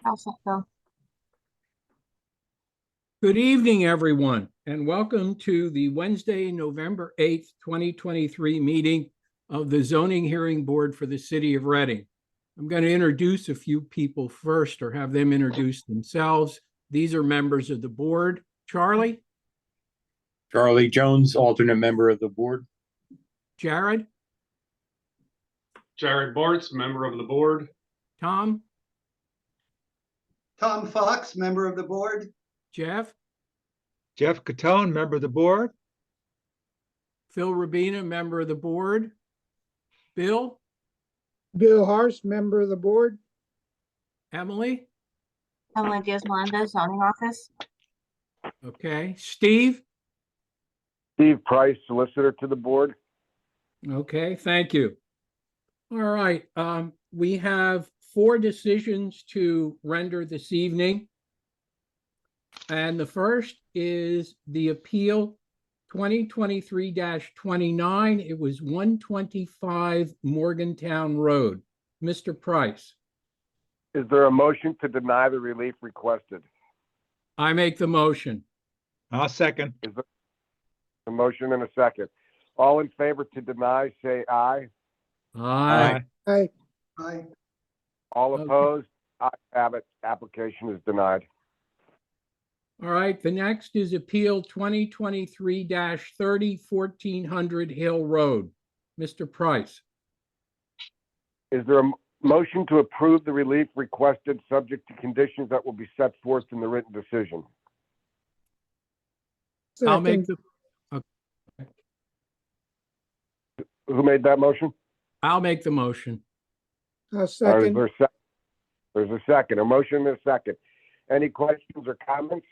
I'll go. Good evening, everyone, and welcome to the Wednesday, November 8th, 2023 meeting of the Zoning Hearing Board for the City of Reading. I'm going to introduce a few people first, or have them introduce themselves. These are members of the board. Charlie? Charlie Jones, alternate member of the board. Jared? Jared Bartz, member of the board. Tom? Tom Fox, member of the board. Jeff? Jeff Catone, member of the board. Phil Rubina, member of the board. Bill? Bill Harst, member of the board. Emily? Emily Diaz-Melendez, zoning office. Okay. Steve? Steve Price, solicitor to the board. Okay, thank you. All right, we have 4 decisions to render this evening. And the first is the appeal 2023-29. It was 125 Morgantown Road. Mr. Price. Is there a motion to deny the relief requested? I make the motion. I'll second. Is there a motion and a second? All in favor to deny, say aye. Aye. Aye. Aye. All Okay. opposed? Ayes have it. Application is denied. All right, the next is appeal 2023-30, 1400 Hill Road. Mr. Price. Is there a motion to approve the relief requested subject to conditions that will be set forth in the written decision? I'll make Second. the Who made that motion? I'll make the motion. I'll Or is second. there a sec- There's a second, a motion and a second. Any questions or comments?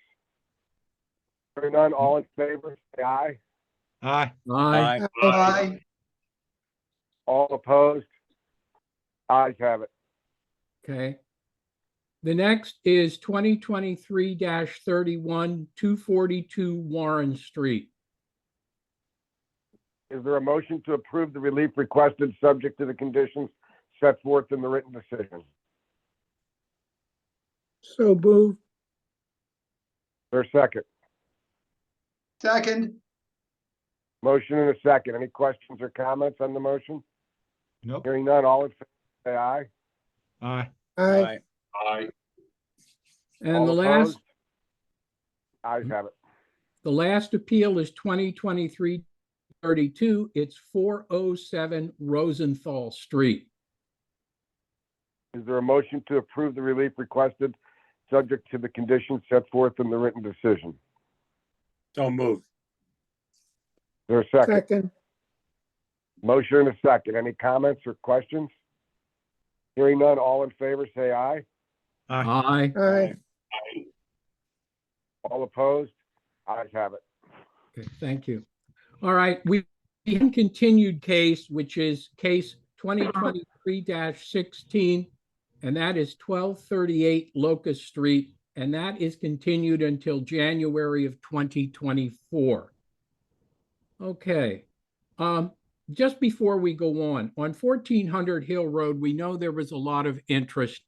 Hearing none, all in favor, say aye. Aye. Aye. Aye. All opposed? Ayes have it. Okay. The next is 2023-31, 242 Warren Street. Is there a motion to approve the relief requested subject to the conditions set forth in the written decision? So move. There's a second. Second. Motion and a second. Any questions or comments on the motion? Nope. Hearing none, all in favor, say aye. Aye. Aye. Aye. And All the last, opposed? Ayes have it. the last appeal is 2023-32. It's 407 Rosenthal Street. Is there a motion to approve the relief requested subject to the conditions set forth in the written decision? So moved. There's a second. Second. Motion and a second. Any comments or questions? Hearing none, all in favor, say aye. Aye. Aye. All opposed? Ayes have it. Okay, thank you. All right, we have a continued case, which is case 2023-16, and that is 1238 Locust Street, and that is continued until January of 2024. Okay, just before we go on 1400 Hill Road, we know there was a lot of interest.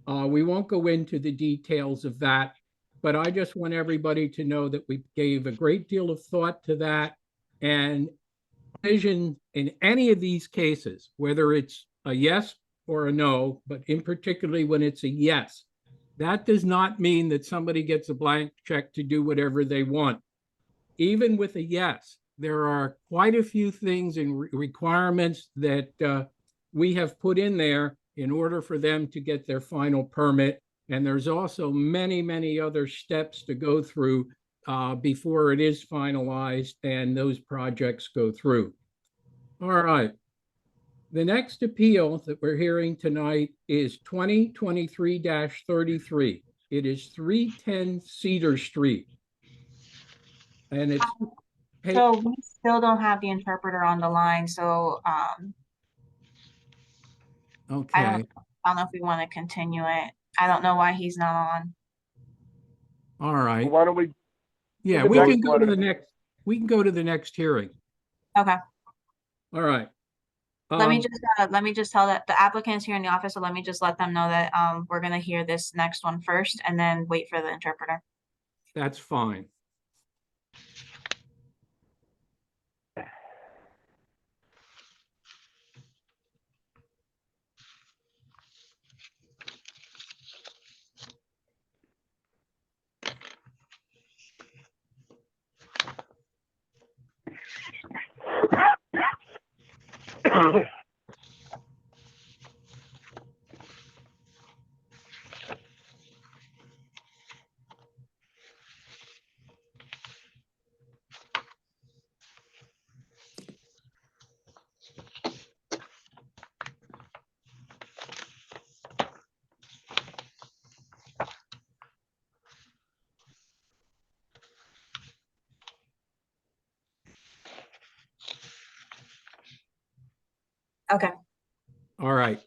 We won't go into the details of that, but I just want everybody to know that we gave a great deal of thought to that, and vision in any of these cases, whether it's a yes or a no, but in particularly when it's a yes, that does not mean that somebody gets a blank check to do whatever they want. Even with a yes, there are quite a few things and requirements that we have put in there in order for them to get their final permit. And there's also many, many other steps to go through before it is finalized and those projects go through. All right. The next appeal that we're hearing tonight is 2023-33. It is 310 Cedar Street. And it's So we still don't have the interpreter on the line, so okay. I don't know if we want to continue it. I don't know why he's not on. All right. Why don't we, Yeah, the we can next go to one. the next, we can go to the next hearing. Okay. All right. Let me Um, just tell that the applicant's here in the office, so let me just let them know that, we're gonna hear this next one first and then wait for the interpreter. That's fine. Okay, All right.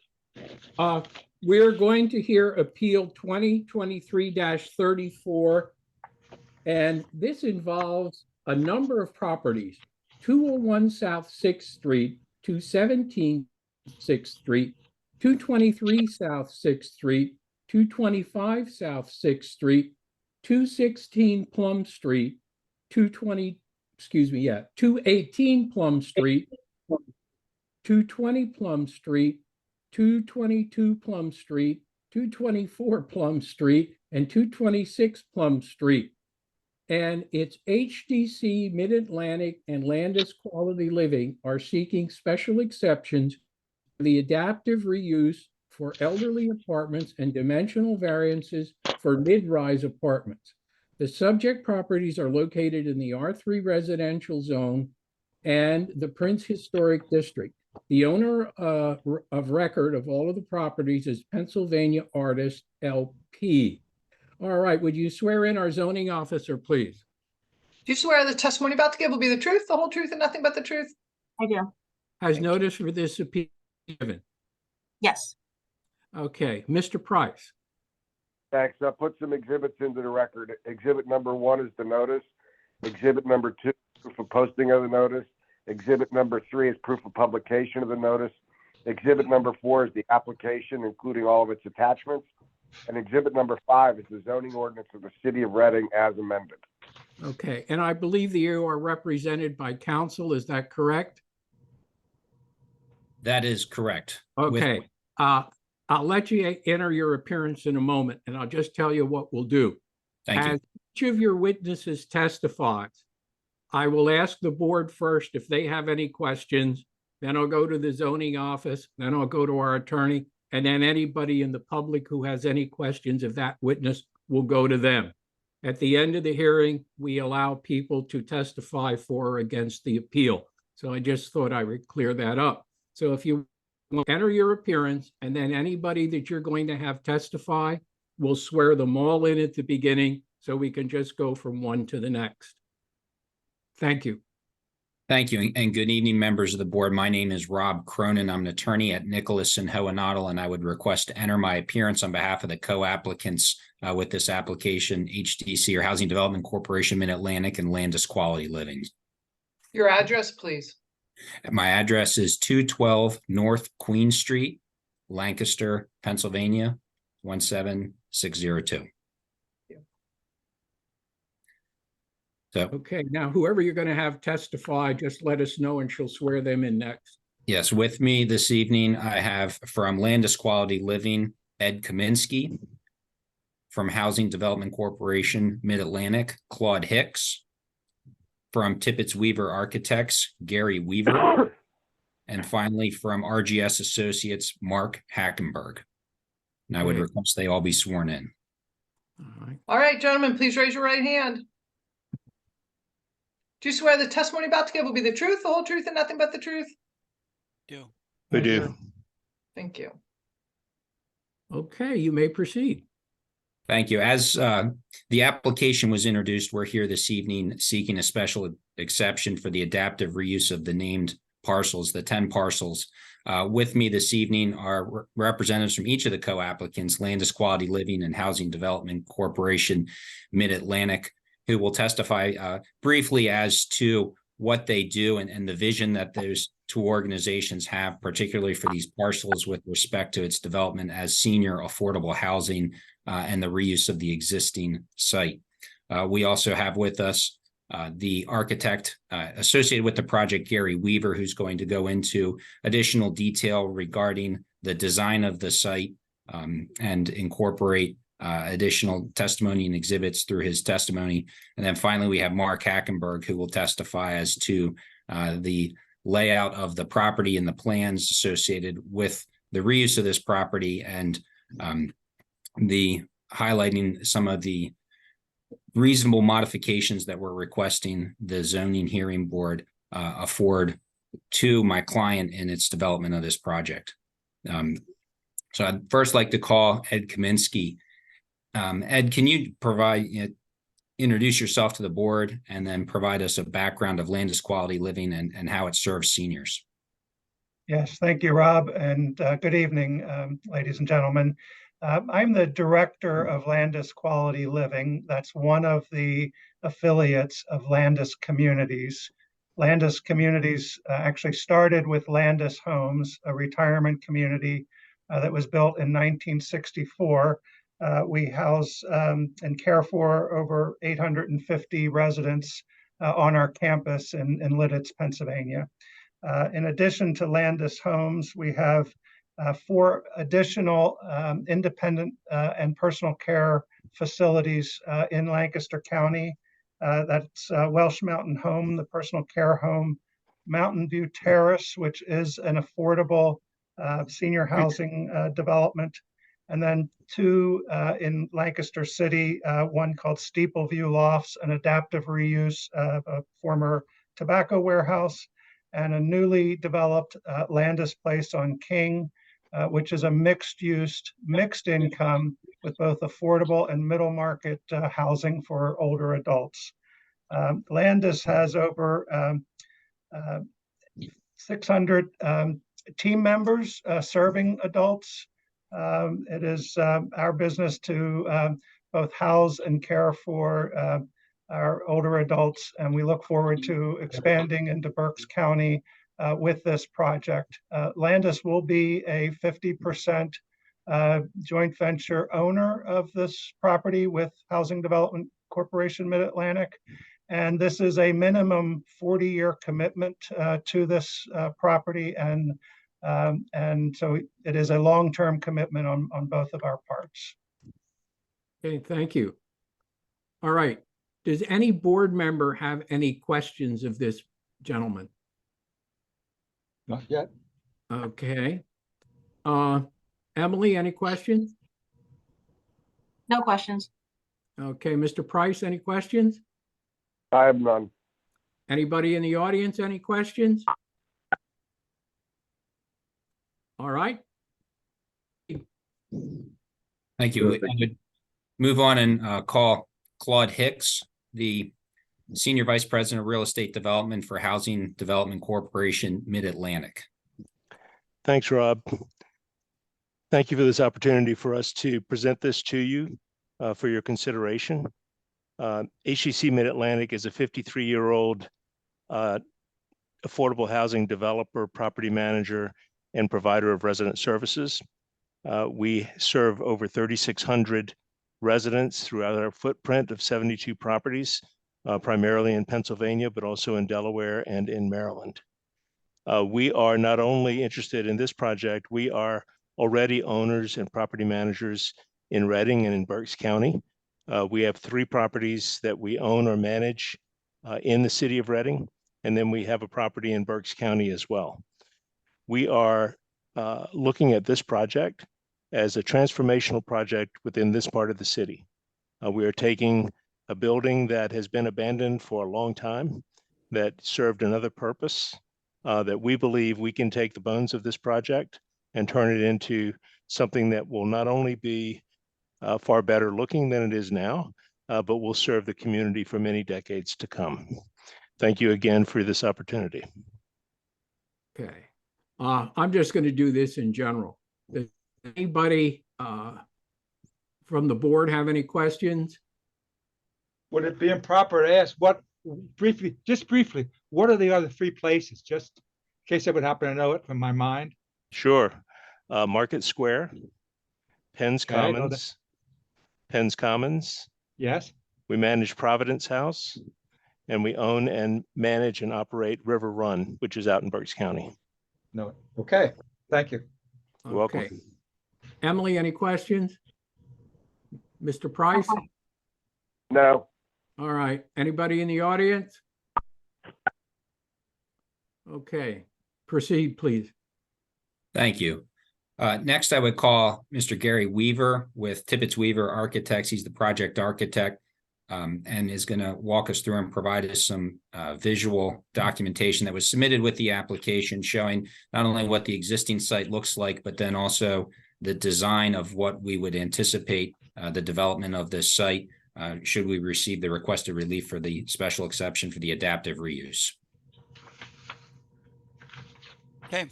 We're going to hear Appeal 2023-34. And this involves a number of properties: 201 South 6th Street, 217 6th Street, 223 South 6th Street, 225 South 6th Street, 216 Plum Street, 218 Plum Street, 220 Plum Street, 222 Plum Street, 224 Plum Street, and 226 Plum Street. And it's HDC, Mid-Atlantic, and Landis Quality Living are seeking special exceptions for the adaptive reuse for elderly apartments and dimensional variances for mid-rise apartments. The subject properties are located in the R3 residential zone and the Prince Historic District. The owner of record of all of the properties is Pennsylvania Artist LP. All right, would you swear in our zoning officer, please? Do you swear the testimony about to give will be the truth, the whole truth, and nothing but the truth? I do. Has notice for this appeal given? Yes. Okay, Mr. Price. Thanks. I'll put some exhibits into the record. Exhibit number 1 is the notice. Exhibit number 2, proof of posting of the notice. Exhibit number 3 is proof of publication of the notice. Exhibit number 4 is the application, including all of its attachments. And exhibit number 5 is the zoning ordinance of the city of Reading as amended. Okay, and I believe that you are represented by counsel, is that correct? That is correct. With- Okay, I'll let you enter your appearance in a moment, and I'll just tell you what we'll do. Thank you. As each of your witnesses testifies, I will ask the board first if they have any questions, then I'll go to the zoning office, then I'll go to our attorney, and then anybody in the public who has any questions of that witness will go to them. At the end of the hearing, we allow people to testify for or against the appeal. So I just thought I would clear that up. So if you will enter your appearance, and then anybody that you're going to have testify, we'll swear them all in at the beginning, so we can just go from one to the next. Thank you. Thank you, and good evening, members of the board. My name is Rob Cronin. I'm an attorney at Nicholas and Hohenadel, and I would request to enter my appearance on behalf of the co-applicants with this application, HDC or Housing Development Corporation, Mid-Atlantic, and Landis Quality Living. Your address, please. My address is 212 North Queen Street, Lancaster, Pennsylvania, 17602. So, Okay, now whoever you're going to have testify, just let us know and she'll swear them in next. yes, with me this evening, I have from Landis Quality Living, Ed Kaminsky. From Housing Development Corporation, Mid-Atlantic, Claude Hicks. From Tippett Weaver Architects, Gary Weaver. And finally, from RGS Associates, Mark Hackenberg. And I would Great. request they all be sworn in. All right. All right, gentlemen, please raise your right hand. Do you swear the testimony about to give will be the truth, the whole truth, and nothing but the truth? We do. Thank you. Okay, you may proceed. Thank you. As the application was introduced, we're here this evening seeking a special exception for the adaptive reuse of the named parcels, the 10 parcels. With me this evening are representatives from each of the co-applicants, Landis Quality Living and Housing Development Corporation, Mid-Atlantic, who will testify briefly as to what they do and the vision that those two organizations have, particularly for these parcels with respect to its development as senior affordable housing and the reuse of the existing site. We also have with us the architect associated with the project, Gary Weaver, who's going to go into additional detail regarding the design of the site and incorporate additional testimony and exhibits through his testimony. And then finally, we have Mark Hackenberg, who will testify as to the layout of the property and the plans associated with the reuse of this property and the highlighting some of the reasonable modifications that we're requesting the zoning hearing board afford to my client in its development of this project. So I'd first like to call Ed Kaminsky. Ed, can you introduce yourself to the board and then provide us a background of Landis Quality Living and how it serves seniors? Yes, thank you, Rob, and good evening, ladies and gentlemen. I'm the director of Landis Quality Living. That's one of the affiliates of Landis Communities. Landis Communities actually started with Landis Homes, a retirement community that was built in 1964. We house and care for over 850 residents on our campus in Lititz, Pennsylvania. In addition to Landis Homes, we have 4 additional independent and personal care facilities in Lancaster County. That's Welsh Mountain Home, the personal care home, Mountain View Terrace, which is an affordable senior housing development, and then 2 in Lancaster City, one called Steeple View Lofts, an adaptive reuse of a former tobacco warehouse, and a newly developed Landis Place on King, which is a mixed-use, mixed-income with both affordable and middle market housing for older adults. Landis has over 600 team members serving adults. It is our business to both house and care for our older adults, and we look forward to expanding into Berks County with this project. Landis will be a 50% joint venture owner of this property with Housing Development Corporation Mid-Atlantic. And this is a minimum 40-year commitment to this property. And so it is a long-term commitment on both of our parts. Okay, thank you. All right. Does any board member have any questions of this gentleman? Not yet. Okay. Emily, any questions? No questions. Okay, Mr. Price, any questions? I have none. Anybody in the audience, any questions? All right. Thank you. I would move on and call Claude Hicks, the Senior Vice President of Real Estate Development for Housing Development Corporation Mid-Atlantic. Thanks, Rob. Thank you for this opportunity for us to present this to you for your consideration. HDC Mid-Atlantic is a 53-year-old affordable housing developer, property manager, and provider of resident services. We serve over 3,600 residents throughout our footprint of 72 properties, primarily in Pennsylvania, but also in Delaware and in Maryland. We are not only interested in this project, we are already owners and property managers in Reading and in Berks County. We have 3 properties that we own or manage in the city of Reading, and then we have a property in Berks County as well. We are looking at this project as a transformational project within this part of the city. We are taking a building that has been abandoned for a long time, that served another purpose, that we believe we can take the bones of this project and turn it into something that will not only be far better looking than it is now, but will serve the community for many decades to come. Thank you again for this opportunity. Okay. I'm just going to do this in general. Does anybody from the board have any questions? Would it be improper to ask what briefly, what are the other three places? Just in case I would happen to know it from my mind. Sure. Market Square, Penn's Okay, I know that. Commons, Penn's Commons. Yes, We manage Providence House, and we own and manage and operate River Run, which is out in Berks County. no, okay, thank you. You're welcome. Okay. Emily, any questions? Mr. Price? No. All right. Anybody in the audience? Okay, proceed, please. Thank you. Next, I would call Mr. Gary Weaver with Tippett Weaver Architects. He's the project architect and is going to walk us through and provide us some visual documentation that was submitted with the application showing not only what the existing site looks like, but then also the design of what we would anticipate the development of this site should we receive the requested relief for the special exception for the adaptive reuse. Okay.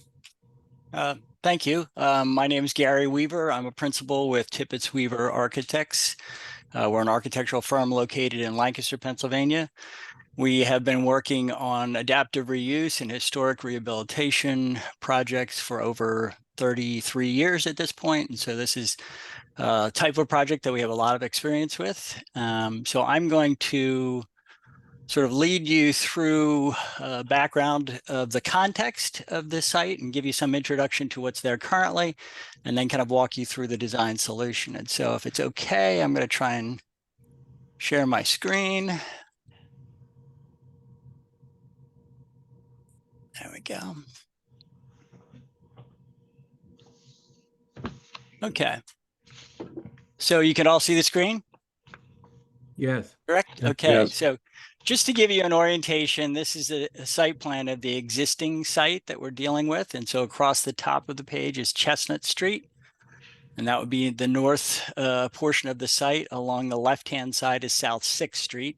Thank you. My name is Gary Weaver. I'm a principal with Tippett Weaver Architects. We're an architectural firm located in Lancaster, Pennsylvania. We have been working on adaptive reuse and historic rehabilitation projects for over 33 years at this point. And so this is a type of project that we have a lot of experience with. So I'm going to sort of lead you through a background of the context of this site and give you some introduction to what's there currently, and then kind of walk you through the design solution. And so if it's okay, I'm going to try and share my screen. There we go. Okay. So you can all see the screen? Yes. Correct? Yeah. Okay, Yes. so just to give you an orientation, this is a site plan of the existing site that we're dealing with. And so across the top of the page is Chestnut Street. And that would be the north portion of the site. Along the left-hand side is South 6th Street.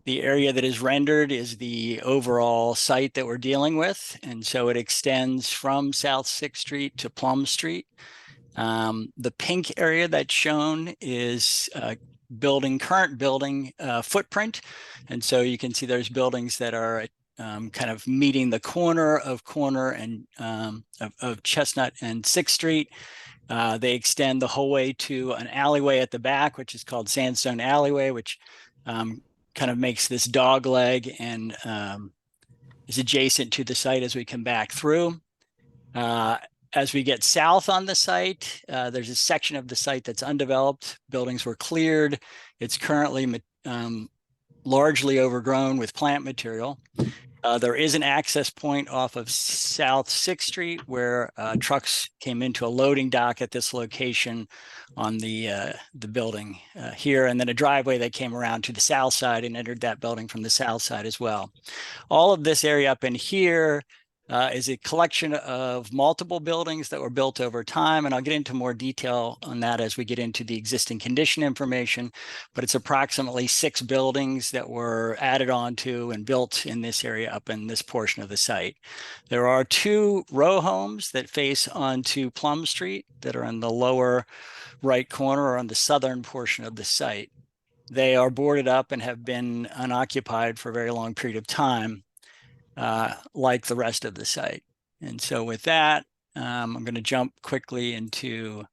The area that is rendered is the overall site that we're dealing with. And so it extends from South 6th Street to Plum Street. The pink area that's shown is current building footprint. And so you can see there's buildings that are kind of meeting the corner and of Chestnut and 6th Street. They extend the whole way to an alleyway at the back, which is called Sandstone Alleyway, which kind of makes this dog leg and is adjacent to the site as we come back through. As we get south on the site, there's a section of the site that's undeveloped. Buildings were cleared. It's currently largely overgrown with plant material. There is an access point off of South 6th Street where trucks came into a loading dock at this location on the building here, and then a driveway that came around to the south side and entered that building from the south side as well. All of this area up in here is a collection of multiple buildings that were built over time. And I'll get into more detail on that as we get into the existing condition information, but it's approximately 6 buildings that were added onto and built in this area up in this portion of the site. There are 2 row homes that face onto Plum Street that are in the lower right corner or on the southern portion of the site. They are boarded up and have been unoccupied for a very long period of time. Like the rest of the site. And so with that, I'm going to jump quickly into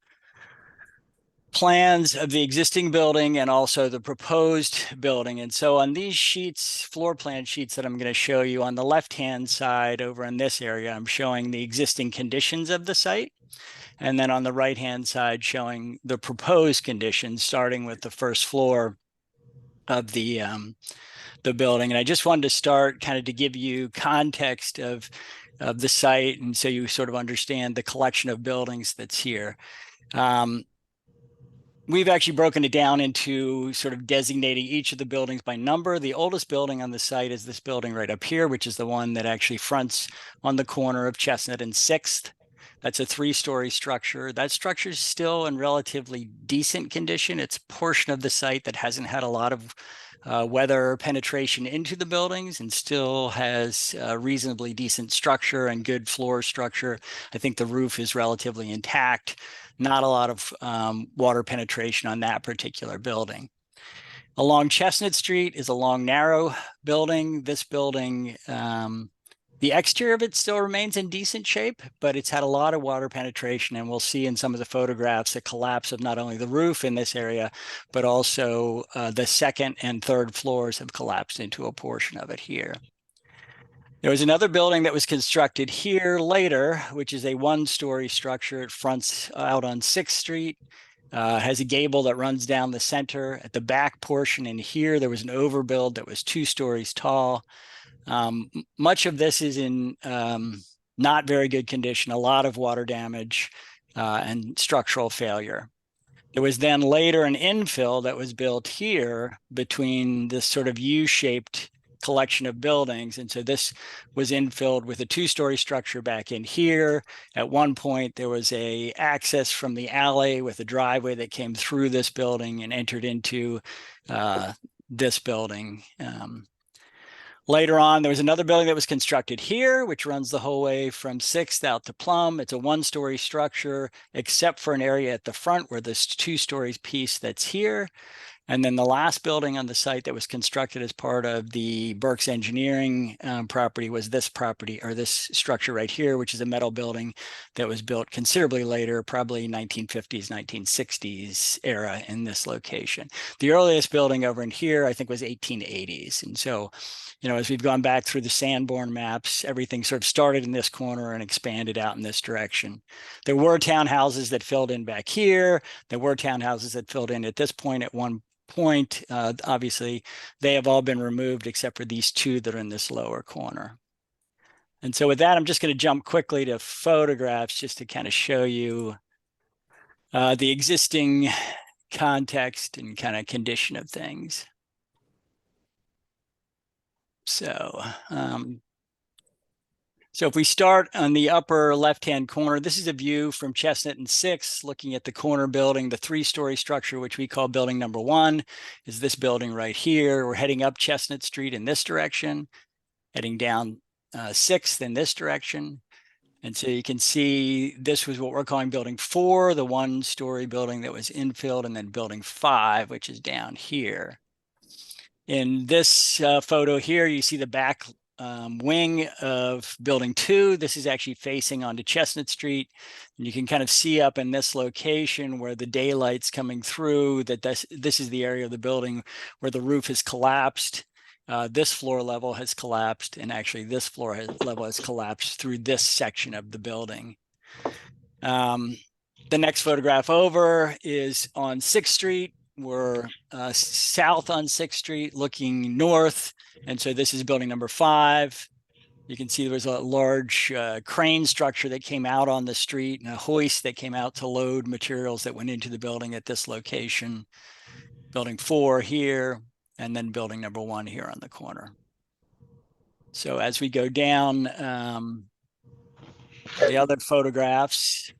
plans of the existing building and also the proposed building. And so on these sheets, floor plan sheets that I'm going to show you on the left-hand side over in this area, I'm showing the existing conditions of the site. And then on the right-hand side, showing the proposed conditions, starting with the first floor of the building. And I just wanted to start kind of to give you context of the site, and so you sort of understand the collection of buildings that's here. We've actually broken it down into sort of designating each of the buildings by number. The oldest building on the site is this building right up here, which is the one that actually fronts on the corner of Chestnut and 6th. That's a 3-story structure. That structure is still in relatively decent condition. It's a portion of the site that hasn't had a lot of weather penetration into the buildings and still has reasonably decent structure and good floor structure. I think the roof is relatively intact. Not a lot of water penetration on that particular building. Along Chestnut Street is a long, narrow building. This building, the exterior of it still remains in decent shape, but it's had a lot of water penetration. And we'll see in some of the photographs the collapse of not only the roof in this area, but also the second and third floors have collapsed into a portion of it here. There was another building that was constructed here later, which is a one-story structure. It fronts out on 6th Street. Has a gable that runs down the center. At the back portion in here, there was an overbuild that was 2 stories tall. Much of this is in not very good condition, a lot of water damage and structural failure. There was then later an infill that was built here between this sort of U-shaped collection of buildings. And so this was infilled with a 2-story structure back in here. At one point, there was a access from the alley with a driveway that came through this building and entered into this building. Later on, there was another building that was constructed here, which runs the whole way from 6th out to Plum. It's a 1-story structure, except for an area at the front where this 2-story piece that's here. And then the last building on the site that was constructed as part of the Burke's Engineering property was this property, or this structure right here, which is a metal building that was built considerably later, probably 1950s, 1960s era in this location. The earliest building over in here, I think, was 1880s. And so, you know, as we've gone back through the Sanborn maps, everything sort of started in this corner and expanded out in this direction. There were townhouses that filled in back here. There were townhouses that filled in at this point at one point. Obviously, they have all been removed except for these 2 that are in this lower corner. And so with that, I'm just going to jump quickly to photographs just to kind of show you the existing context and kind of condition of things. So, so if we start on the upper left-hand corner, this is a view from Chestnut and 6th, looking at the corner building. The 3-story structure, which we call building number 1, is this building right here. We're heading up Chestnut Street in this direction, heading down 6th in this direction. And so you can see this was what we're calling building 4, the 1-story building that was infilled, and then building 5, which is down here. In this photo here, you see the back wing of building 2. This is actually facing onto Chestnut Street. And you can kind of see up in this location where the daylight's coming through that this is the area of the building where the roof has collapsed. This floor level has collapsed, and actually this level has collapsed through this section of the building. The next photograph over is on 6th Street. We're south on 6th Street looking north. And so this is building number 5. You can see there was a large crane structure that came out on the street and a hoist that came out to load materials that went into the building at this location. Building 4 here, and then building number 1 here on the corner. So as we go down, the other photographs,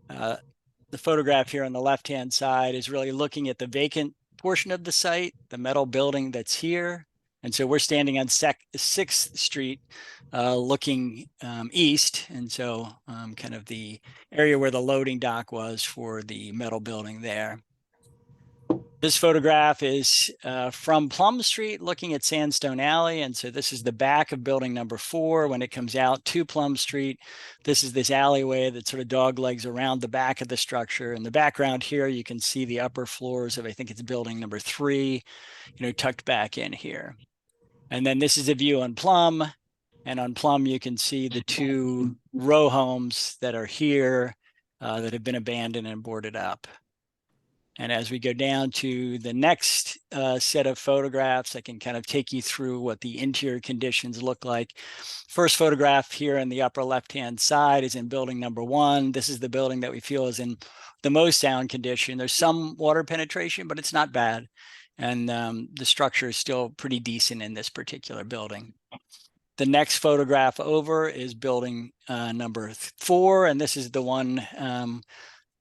the photograph here on the left-hand side is really looking at the vacant portion of the site, the metal building that's here. And so we're standing on 6th Street looking east. And so kind of the area where the loading dock was for the metal building there. This photograph is from Plum Street looking at Sandstone Alley. And so this is the back of building number 4 when it comes out to Plum Street. This is this alleyway that sort of dog legs around the back of the structure. In the background here, you can see the upper floors of, I think it's building number 3, tucked back in here. And then this is a view on Plum. And on Plum, you can see the 2 row homes that are here that have been abandoned and boarded up. And as we go down to the next set of photographs, I can kind of take you through what the interior conditions look like. First photograph here in the upper left-hand side is in building number 1. This is the building that we feel is in the most sound condition. There's some water penetration, but it's not bad. And the structure is still pretty decent in this particular building. The next photograph over is building number 4, and this is the one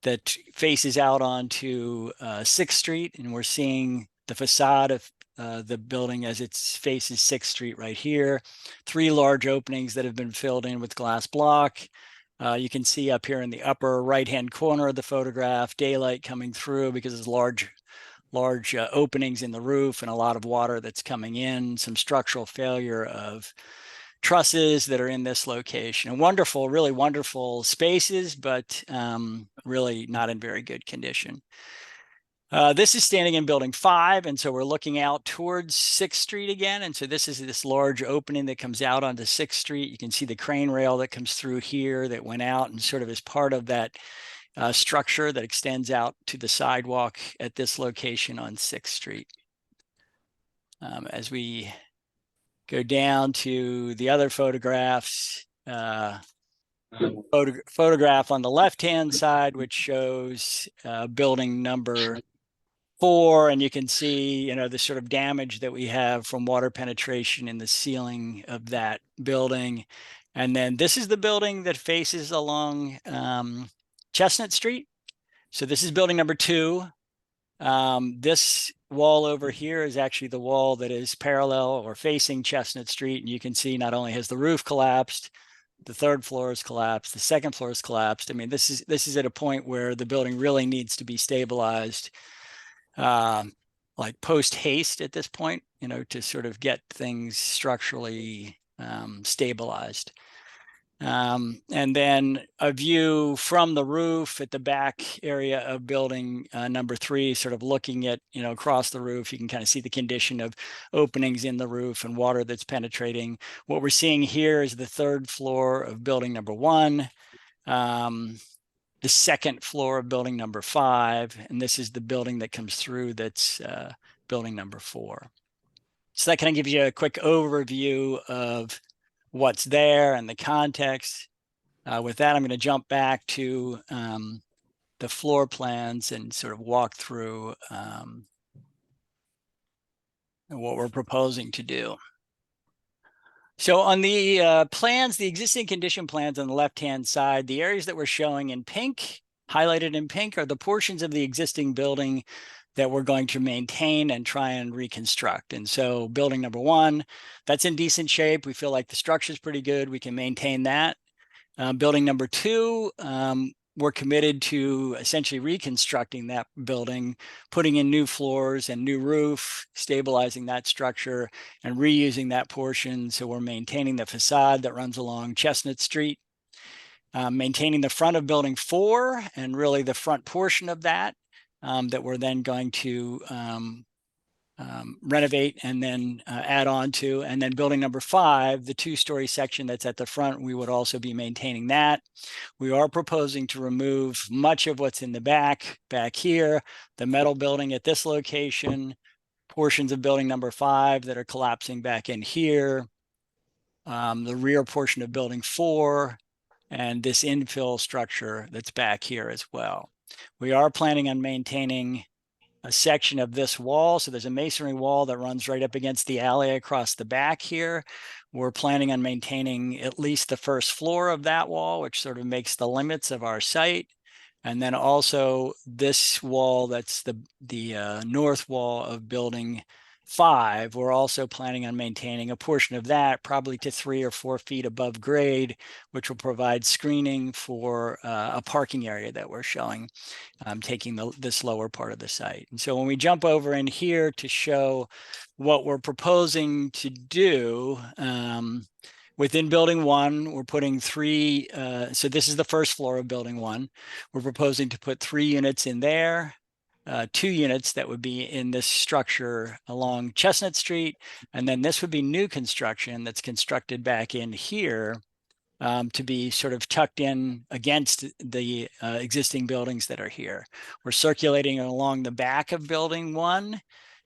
that faces out onto 6th Street, and we're seeing the facade of the building as it faces 6th Street right here. 3 large openings that have been filled in with glass block. You can see up here in the upper right-hand corner of the photograph, daylight coming through because there's large openings in the roof and a lot of water that's coming in, some structural failure of trusses that are in this location. And wonderful, really wonderful spaces, but really not in very good condition. This is standing in building 5, and so we're looking out towards 6th Street again. And so this is this large opening that comes out onto 6th Street. You can see the crane rail that comes through here that went out and sort of is part of that structure that extends out to the sidewalk at this location on 6th Street. As we go down to the other photographs, photograph on the left-hand side, which shows building number 4, and you can see, you know, the sort of damage that we have from water penetration in the ceiling of that building. And then this is the building that faces along Chestnut Street. So this is building number 2. This wall over here is actually the wall that is parallel or facing Chestnut Street. And you can see not only has the roof collapsed, the 3rd floor has collapsed, the 2nd floor has collapsed. I mean, this is at a point where the building really needs to be stabilized, like post haste at this point, you know, to sort of get things structurally stabilized. And then a view from the roof at the back area of building number 3, sort of looking at, you know, across the roof. You can kind of see the condition of openings in the roof and water that's penetrating. What we're seeing here is the 3rd floor of building number 1, the 2nd floor of building number 5, and this is the building that comes through that's building number 4. So that kind of gives you a quick overview of what's there and the context. With that, I'm going to jump back to the floor plans and sort of walk through what we're proposing to do. So on the plans, the existing condition plans on the left-hand side, the areas that we're showing in pink, highlighted in pink, are the portions of the existing building that we're going to maintain and try and reconstruct. And so building number 1, that's in decent shape. We feel like the structure is pretty good. We can maintain that. Building number 2, we're committed to essentially reconstructing that building, putting in new floors and new roof, stabilizing that structure, and reusing that portion. So we're maintaining the facade that runs along Chestnut Street, maintaining the front of building 4, and really the front portion of that, that we're then going to renovate and then add on to. And then building number 5, the 2-story section that's at the front, we would also be maintaining that. We are proposing to remove much of what's in the back here, the metal building at this location, portions of building number 5 that are collapsing back in here, the rear portion of building 4, and this infill structure that's back here as well. We are planning on maintaining a section of this wall. So there's a masonry wall that runs right up against the alley across the back here. We're planning on maintaining at least the 1st floor of that wall, which sort of makes the limits of our site. And then also this wall, that's the north wall of building 5, we're also planning on maintaining a portion of that, probably to 3 or 4 feet above grade, which will provide screening for a parking area that we're showing, taking this lower part of the site. And so when we jump over in here to show what we're proposing to do, within building 1, we're putting 3, so this is the 1st floor of building 1. We're proposing to put 3 units in there. 2 units that would be in this structure along Chestnut Street. And then this would be new construction that's constructed back in here to be sort of tucked in against the existing buildings that are here. We're circulating along the back of building 1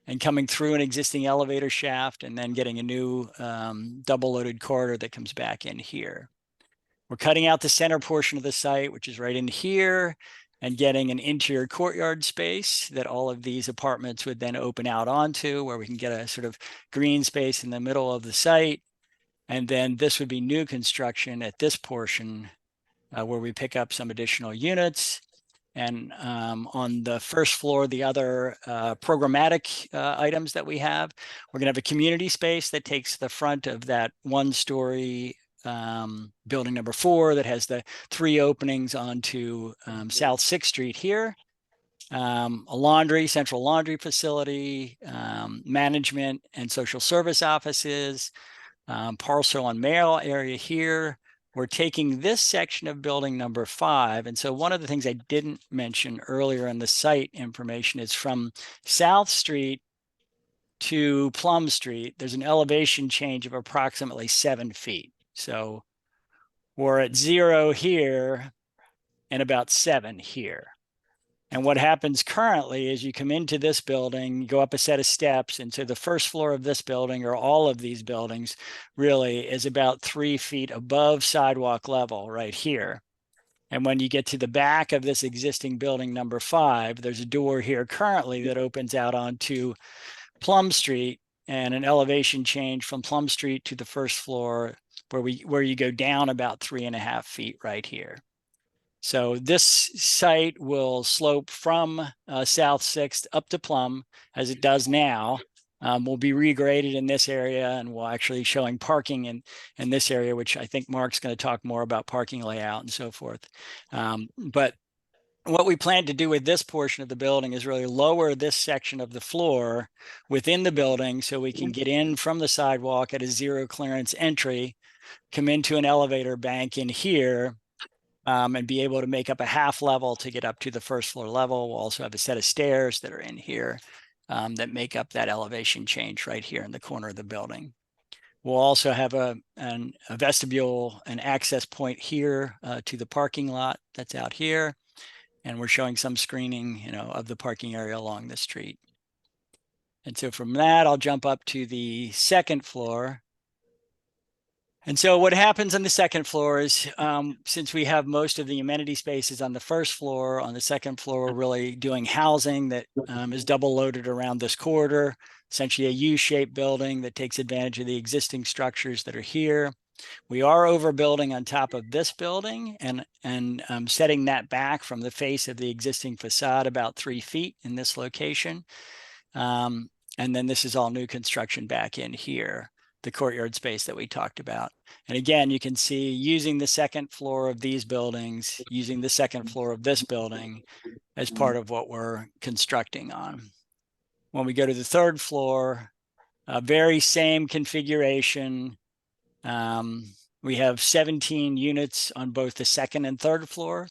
and coming through an existing elevator shaft and then getting a new double loaded corridor that comes back in here. We're cutting out the center portion of the site, which is right in here, and getting an interior courtyard space that all of these apartments would then open out onto, where we can get a sort of green space in the middle of the site. And then this would be new construction at this portion where we pick up some additional units. And on the 1st floor, the other programmatic items that we have, we're going to have a community space that takes the front of that 1-story building number 4 that has the 3 openings onto South 6th Street here. A laundry, central laundry facility, management and social service offices, parcel and mail area here. We're taking this section of building number 5. And so one of the things I didn't mention earlier in the site information is from South Street to Plum Street, there's an elevation change of approximately 7 feet. So we're at 0 here and about 7 here. And what happens currently is you come into this building, you go up a set of steps, and so the first floor of this building, or all of these buildings, really is about 3 feet above sidewalk level right here. And when you get to the back of this existing building number 5, there's a door here currently that opens out onto Plum Street, and an elevation change from Plum Street to the first floor where you go down about 3.5 feet right here. So this site will slope from South 6th up to Plum as it does now. Will be regraded in this area, and we'll actually showing parking in this area, which I think Mark's going to talk more about parking layout and so forth. But what we plan to do with this portion of the building is really lower this section of the floor within the building so we can get in from the sidewalk at a 0 clearance entry, come into an elevator bank in here, and be able to make up a half level to get up to the first floor level. We'll also have a set of stairs that are in here that make up that elevation change right here in the corner of the building. We'll also have a vestibule, an access point here to the parking lot that's out here. And we're showing some screening, of the parking area along the street. And so from that, I'll jump up to the second floor. And so what happens on the second floor is, since we have most of the amenity spaces on the first floor, on the second floor, we're really doing housing that is double loaded around this corridor, essentially a U-shaped building that takes advantage of the existing structures that are here. We are overbuilding on top of this building and setting that back from the face of the existing facade about 3 feet in this location. And then this is all new construction back in here, the courtyard space that we talked about. And again, you can see using the second floor of these buildings, using the second floor of this building as part of what we're constructing on. When we go to the third floor, very same configuration. We have 17 units on both the second and third floor.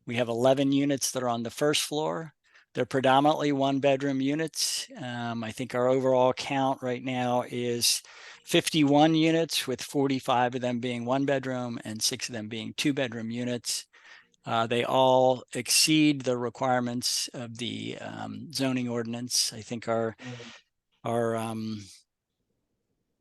We have 11 units that are on the first floor. They're predominantly 1-bedroom units. I think our overall count right now is 51 units, with 45 of them being 1-bedroom and 6 of them being 2-bedroom units. They all exceed the requirements of the zoning ordinance. I think our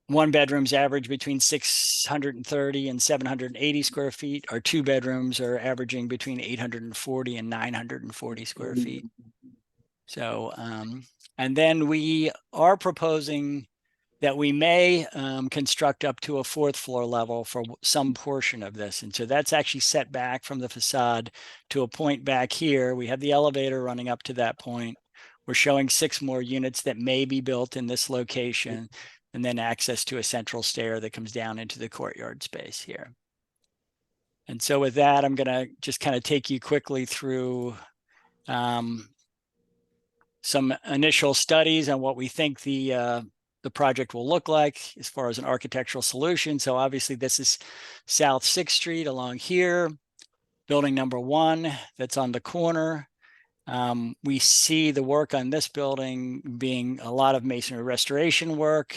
1-bedrooms average between 630 and 780 square feet. Our 2-bedrooms are averaging between 840 and 940 square feet. So, and then we are proposing that we may construct up to a 4th floor level for some portion of this. And so that's actually set back from the facade to a point back here. We have the elevator running up to that point. We're showing 6 more units that may be built in this location, and then access to a central stair that comes down into the courtyard space here. And so with that, I'm going to just kind of take you quickly through some initial studies on what we think the project will look like as far as an architectural solution. So obviously this is South 6th Street along here, building number 1 that's on the corner. We see the work on this building being a lot of masonry restoration work,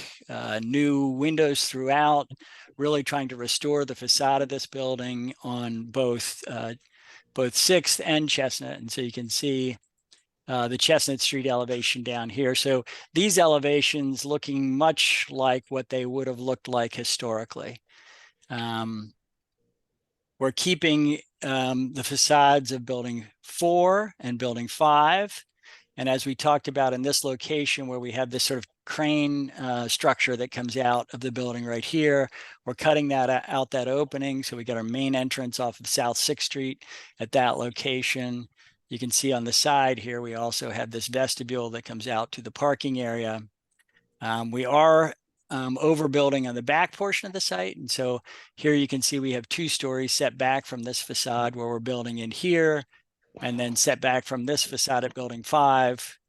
new windows throughout, really trying to restore the facade of this building on both 6th and Chestnut. And so you can see the Chestnut Street elevation down here. So these elevations looking much like what they would have looked like historically. We're keeping the facades of building 4 and building 5. And as we talked about in this location where we have this sort of crane structure that comes out of the building right here, we're cutting that out, that opening. So we got our main entrance off of South 6th Street at that location. You can see on the side here, we also have this vestibule that comes out to the parking area. We are overbuilding on the back portion of the site. And so here you can see we have 2 stories set back from this facade where we're building in here, and then set back from this facade at building 5.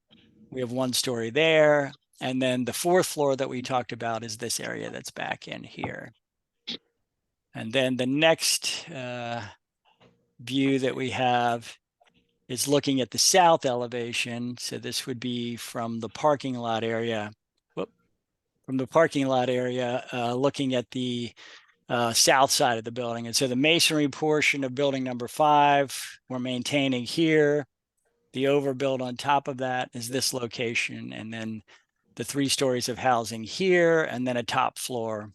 We have 1 story there. And then the 4th floor that we talked about is this area that's back in here. And then the next view that we have is looking at the south elevation. So this would be from the parking lot area. From the parking lot area, looking at the south side of the building. And so the masonry portion of building number 5, we're maintaining here. The overbuild on top of that is this location. And then the 3 stories of housing here, and then a top floor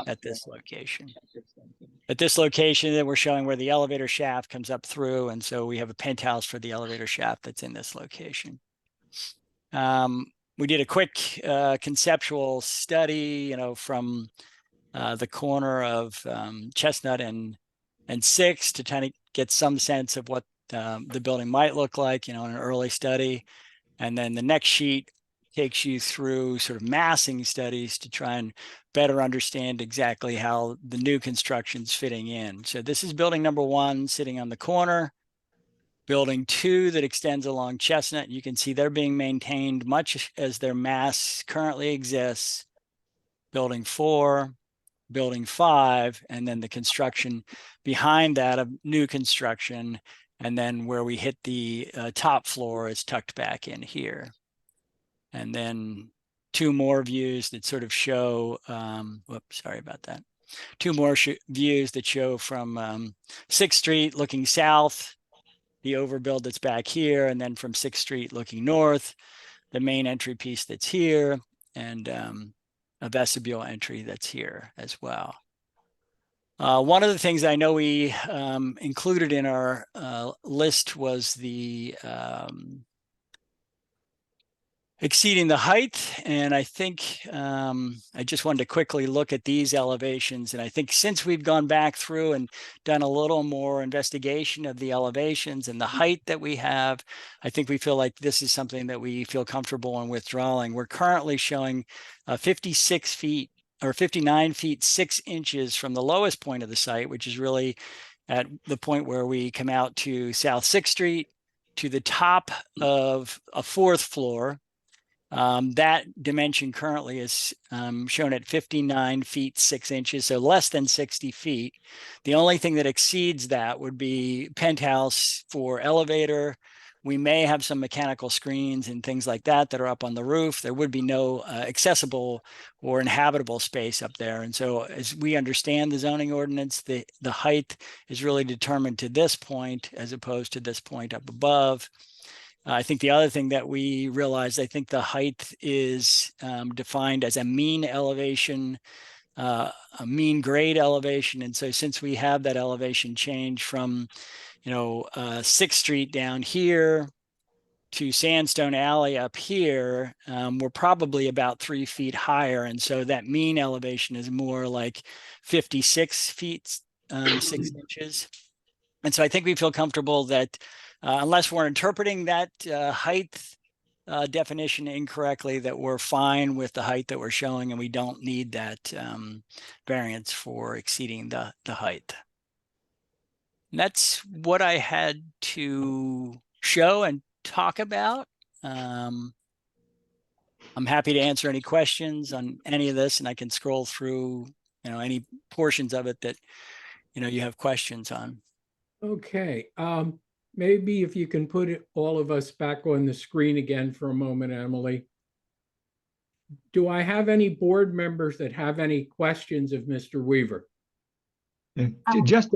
at this location. At this location, then we're showing where the elevator shaft comes up through. And so we have a penthouse for the elevator shaft that's in this location. We did a quick conceptual study, from the corner of Chestnut and 6 to kind of get some sense of what the building might look like, in an early study. And then the next sheet takes you through sort of massing studies to try and better understand exactly how the new construction's fitting in. So this is building number 1 sitting on the corner. Building 2 that extends along Chestnut, you can see they're being maintained much as their mass currently exists. Building 4, building 5, and then the construction behind that of new construction. And then where we hit the top floor is tucked back in here. And then 2 more views that sort of show, whoops, sorry about that. 2 more views that show from 6th Street looking south, the overbuild that's back here, and then from 6th Street looking north, the main entry piece that's here, and a vestibule entry that's here as well. One of the things I know we included in our list was the exceeding the height. And I think I just wanted to quickly look at these elevations. And I think since we've gone back through and done a little more investigation of the elevations and the height that we have, I think we feel like this is something that we feel comfortable in withdrawing. We're currently showing 56 feet or 59 feet 6 inches from the lowest point of the site, which is really at the point where we come out to South 6th Street to the top of a 4th floor. That dimension currently is shown at 59 feet 6 inches, so less than 60 feet. The only thing that exceeds that would be penthouse for elevator. We may have some mechanical screens and things like that that are up on the roof. There would be no accessible or inhabitable space up there. And so as we understand the zoning ordinance, the height is really determined to this point as opposed to this point up above. I think the other thing that we realized, I think the height is defined as a mean elevation, a mean grade elevation. And so since we have that elevation change from, 6th Street down here to Sandstone Alley up here, we're probably about 3 feet higher. And so that mean elevation is more like 56 feet 6 inches. And so I think we feel comfortable that unless we're interpreting that height definition incorrectly, that we're fine with the height that we're showing, and we don't need that variance for exceeding the height. And that's what I had to show and talk about. I'm happy to answer any questions on any of this, and I can scroll through, any portions of it that, you have questions on. Okay. Maybe if you can put all of us back on the screen again for a moment, Emily. Do I have any board members that have any questions of Mr. Weaver? Just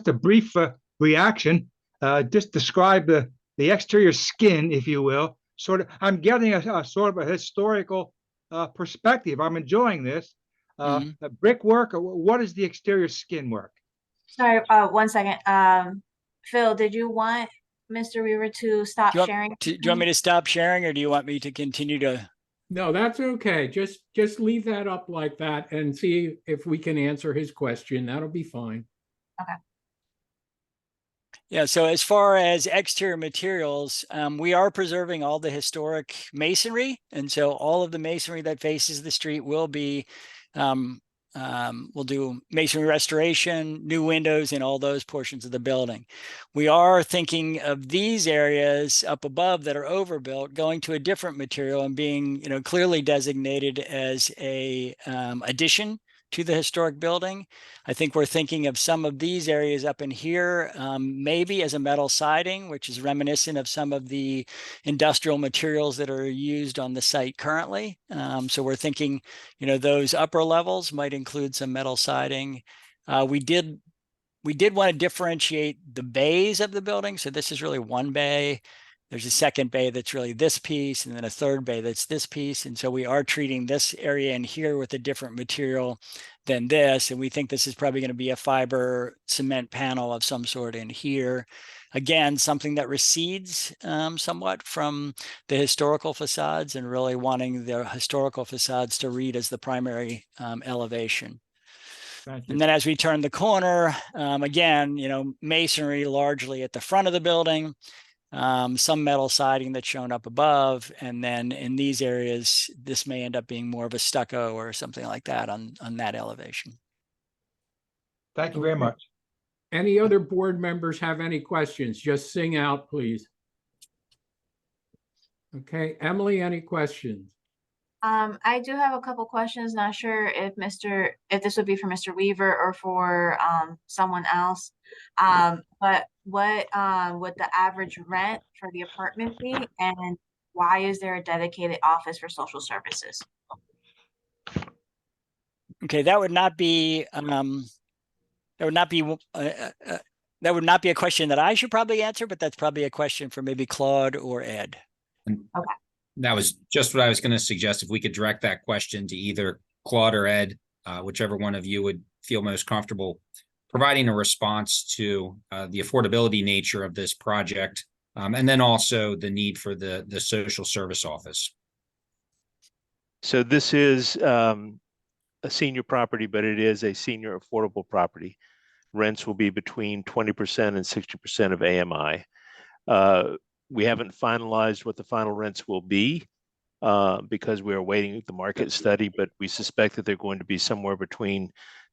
a brief reaction. Just describe the exterior skin, if you will. Sort of, I'm getting a sort of a historical perspective. I'm enjoying this. Brickwork. What is the exterior skin work? Sorry, 1 second. Phil, did you want Mr. Weaver to stop sharing? Do you want me to stop sharing, or do you want me to continue to? No, that's okay. Just leave that up like that and see if we can answer his question. That'll be fine. Okay. Yeah, so as far as exterior materials, we are preserving all the historic masonry. And so all of the masonry that faces the street will be, we'll do masonry restoration, new windows in all those portions of the building. We are thinking of these areas up above that are overbuilt, going to a different material and being, clearly designated as a addition to the historic building. I think we're thinking of some of these areas up in here, maybe as a metal siding, which is reminiscent of some of the industrial materials that are used on the site currently. So we're thinking, those upper levels might include some metal siding. We did want to differentiate the bays of the building. So this is really one bay. There's a second bay that's really this piece, and then a third bay that's this piece. And so we are treating this area in here with a different material than this. And we think this is probably going to be a fiber cement panel of some sort in here. Again, something that recedes somewhat from the historical facades, and really wanting the historical facades to read as the primary elevation. And then as we turn the corner, again, masonry largely at the front of the building. Some metal siding that's shown up above, and then in these areas, this may end up being more of a stucco or something like that on that elevation. Thank you very much. Any other board members have any questions? Just sing out, please. Okay, Emily, any questions? I do have a couple questions. Not sure if this would be for Mr. Weaver or for someone else. But what would the average rent for the apartment be, and why is there a dedicated office for social services? Okay, that would not be a question that I should probably answer, but that's probably a question for maybe Claude or Ed. Okay. That was just what I was going to suggest. If we could direct that question to either Claude or Ed, whichever one of you would feel most comfortable providing a response to the affordability nature of this project, and then also the need for the social service office. So this is a senior property, but it is a senior affordable property. Rents will be between 20% and 60% of AMI. We haven't finalized what the final rents will be because we are waiting the market study, but we suspect that they're going to be somewhere between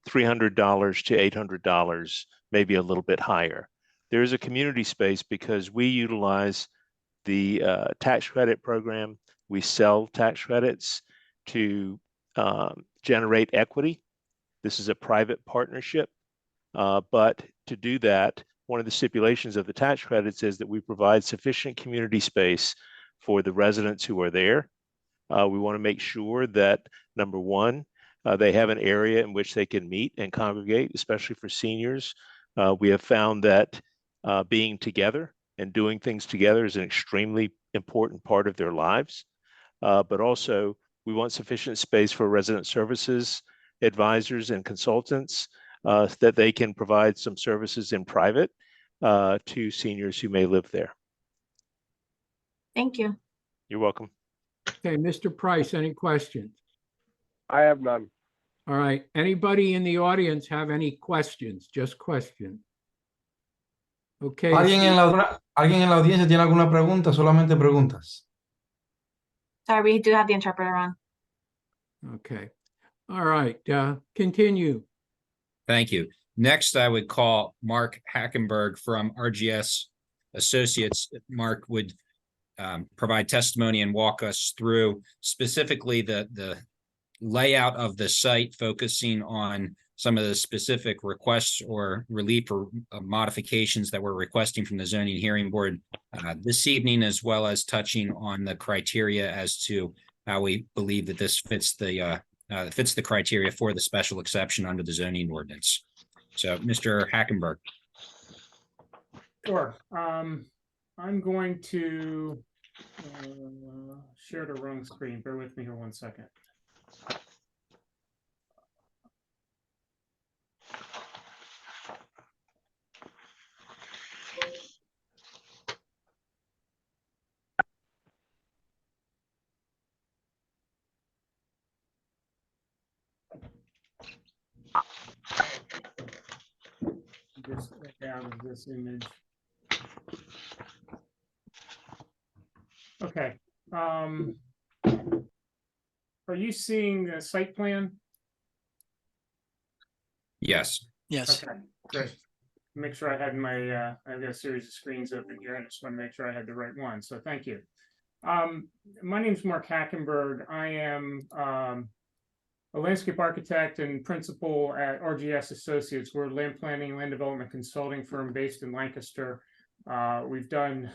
$300 to $800, maybe a little bit higher. There is a community space because we utilize the tax credit program. We sell tax credits to generate equity. This is a private partnership, but to do that, one of the stipulations of the tax credits is that we provide sufficient community space for the residents who are there. We want to make sure that, number one, they have an area in which they can meet and congregate, especially for seniors. We have found that being together and doing things together is an extremely important part of their lives. But also, we want sufficient space for resident services, advisors, and consultants that they can provide some services in private to seniors who may live there. Thank you. You're welcome. Okay, Mr. Price, any questions? I have none. All right, anybody in the audience have any questions? Just questions. Okay. ¿Alguien en la audiencia tiene alguna pregunta? Solamente preguntas. Sorry, we do have the interpreter on. Okay. All right, continue. Thank you. Next, I would call Mark Hackenberg from RGS Associates. Mark would provide testimony and walk us through specifically the layout of the site, focusing on some of the specific requests or relief or modifications that we're requesting from the zoning hearing board this evening, as well as touching on the criteria as to how we believe that this fits the criteria for the special exception under the zoning ordinance. So, Mr. Hackenberg. Sure. I'm going to share the wrong screen. Bear with me here 1 second. Just down this image. Okay. Are you seeing the site plan? Yes. Yes. Okay, great. Make sure I had my, I've got a series of screens open here. I just want to make sure I had the right one. So thank you. My name is Mark Hackenberg. I am a landscape architect and principal at RGS Associates. We're a land planning and land development consulting firm based in Lancaster. We've done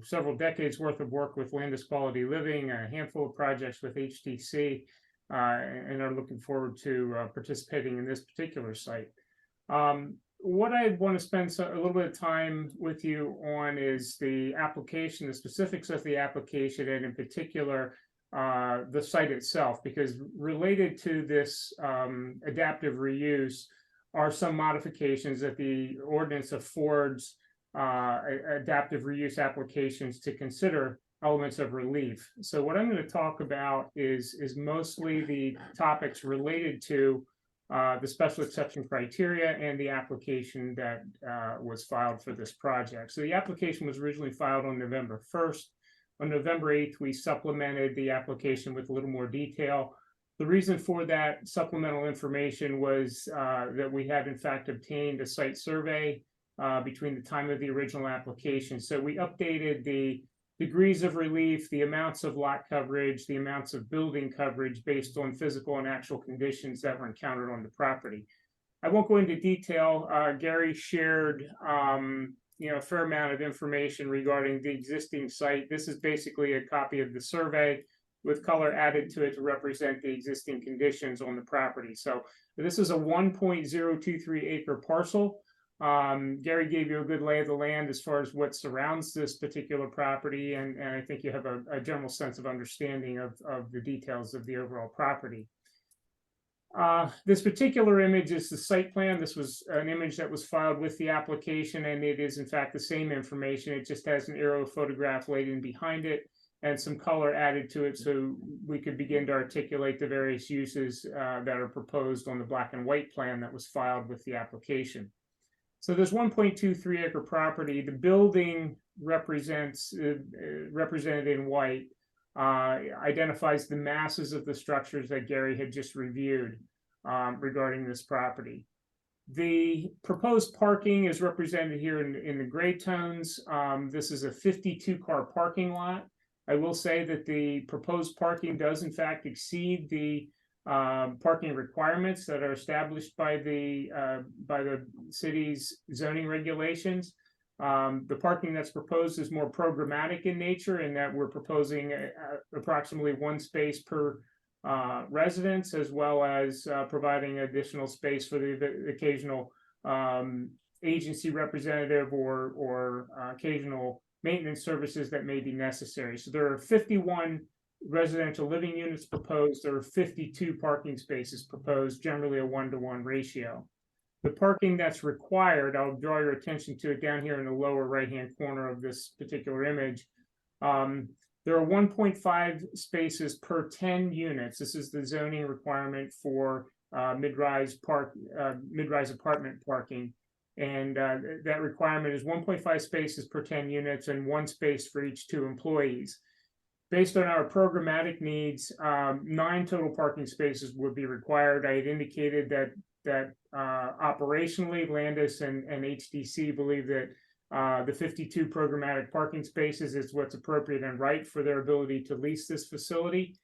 several decades worth of work with Landis Quality Living, a handful of projects with HTC, and are looking forward to participating in this particular site. What I want to spend a little bit of time with you on is the application, the specifics of the application, and in particular, the site itself, because related to this adaptive reuse are some modifications that the ordinance affords adaptive reuse applications to consider elements of relief. So what I'm going to talk about is mostly the topics related to the special exception criteria and the application that was filed for this project. So the application was originally filed on November 1st. On November 8th, we supplemented the application with a little more detail. The reason for that supplemental information was that we had in fact obtained a site survey between the time of the original application. So we updated the degrees of relief, the amounts of lot coverage, the amounts of building coverage based on physical and actual conditions that were encountered on the property. I won't go into detail. Gary shared a fair amount of information regarding the existing site. This is basically a copy of the survey with color added to it to represent the existing conditions on the property. So this is a 1.023 acre parcel. Gary gave you a good lay of the land as far as what surrounds this particular property, and I think you have a general sense of understanding of the details of the overall property. This particular image is the site plan. This was an image that was filed with the application, and it is in fact the same information. It just has an aerial photograph laid in behind it and some color added to it so we could begin to articulate the various uses that are proposed on the black and white plan that was filed with the application. So this 1.23 acre property, the building represents, represented in white, identifies the masses of the structures that Gary had just reviewed regarding this property. The proposed parking is represented here in the gray tones. This is a 52-car parking lot. I will say that the proposed parking does in fact exceed the parking requirements that are established by the city's zoning regulations. The parking that's proposed is more programmatic in nature in that we're proposing approximately one space per residence, as well as providing additional space for the occasional agency representative or occasional maintenance services that may be necessary. So there are 51 residential living units proposed. There are 52 parking spaces proposed, generally a 1-to-1 ratio. The parking that's required, I'll draw your attention to it down here in the lower right-hand corner of this particular image. There are 1.5 spaces per 10 units. This is the zoning requirement for mid-rise apartment parking. And that requirement is 1.5 spaces per 10 units and 1 space for each 2 employees. Based on our programmatic needs, 9 total parking spaces would be required. I had indicated that operationally, Landis and HDC believe that the 52 programmatic parking spaces is what's appropriate and right for their ability to lease this facility.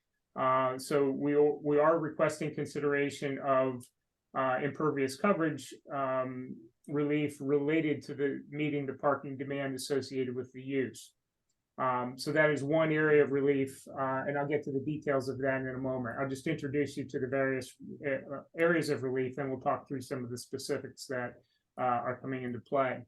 So we are requesting consideration of impervious coverage relief related to meeting the parking demand associated with the use. So that is one area of relief, and I'll get to the details of that in a moment. I'll just introduce you to the various areas of relief, and we'll talk through some of the specifics that are coming into play.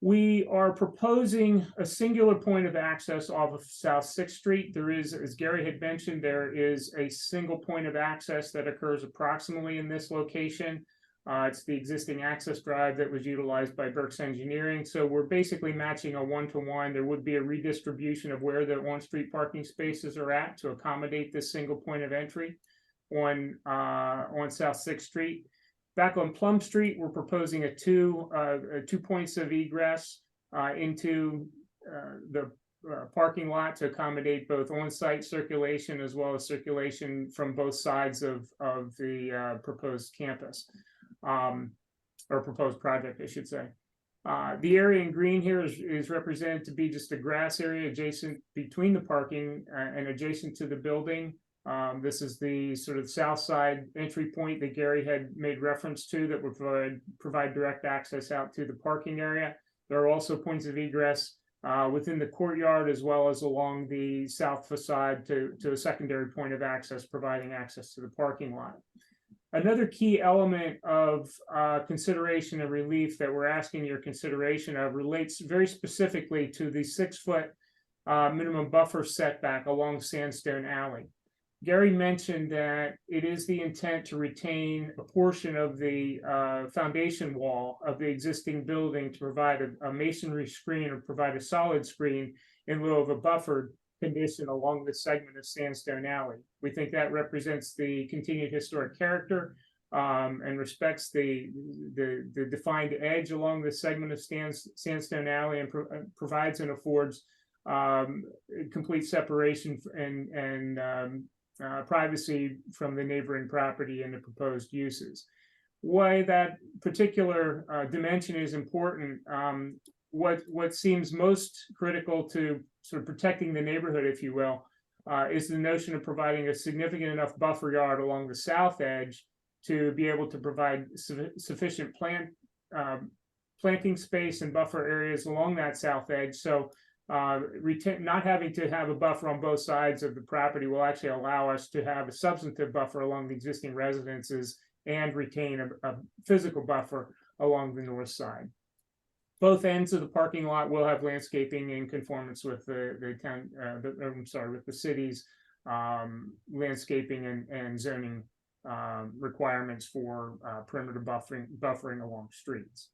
We are proposing a singular point of access off of South 6th Street. There is, as Gary had mentioned, there is a single point of access that occurs approximately in this location. It's the existing access drive that was utilized by Burks Engineering. So we're basically matching a 1-to-1. There would be a redistribution of where the on-street parking spaces are at to accommodate this single point of entry on South 6th Street. Back on Plum Street, we're proposing two points of egress into the parking lot to accommodate both on-site circulation as well as circulation from both sides of the proposed campus, or proposed project, I should say. The area in green here is represented to be just a grass area adjacent between the parking and adjacent to the building. This is the sort of south side entry point that Gary had made reference to that would provide direct access out to the parking area. There are also points of egress within the courtyard as well as along the south facade to a secondary point of access, providing access to the parking lot. Another key element of consideration and relief that we're asking your consideration of relates very specifically to the 6-foot minimum buffer setback along Sandstone Alley. Gary mentioned that it is the intent to retain a portion of the foundation wall of the existing building to provide a masonry screen or provide a solid screen in lieu of a buffered condition along the segment of Sandstone Alley. We think that represents the continued historic character and respects the defined edge along the segment of Sandstone Alley and provides and affords complete separation and privacy from the neighboring property and the proposed uses. Why that particular dimension is important, what seems most critical to sort of protecting the neighborhood, if you will, is the notion of providing a significant enough buffer yard along the south edge to be able to provide sufficient planting space and buffer areas along that south edge. So not having to have a buffer on both sides of the property will actually allow us to have a substantive buffer along the existing residences and retain a physical buffer along the north side. Both ends of the parking lot will have landscaping in conformance with the city's landscaping and zoning requirements for perimeter buffering along streets.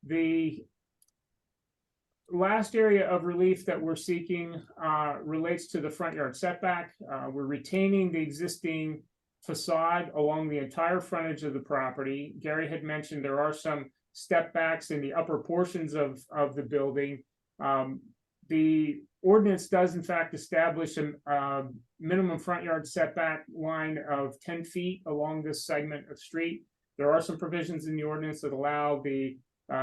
The last area of relief that we're seeking relates to the front yard setback. We're retaining the existing facade along the entire frontage of the property. Gary had mentioned there are some step backs in the upper portions of the building. The ordinance does in fact establish a minimum front yard setback line of 10 feet along this segment of street. There are some provisions in the ordinance that allow the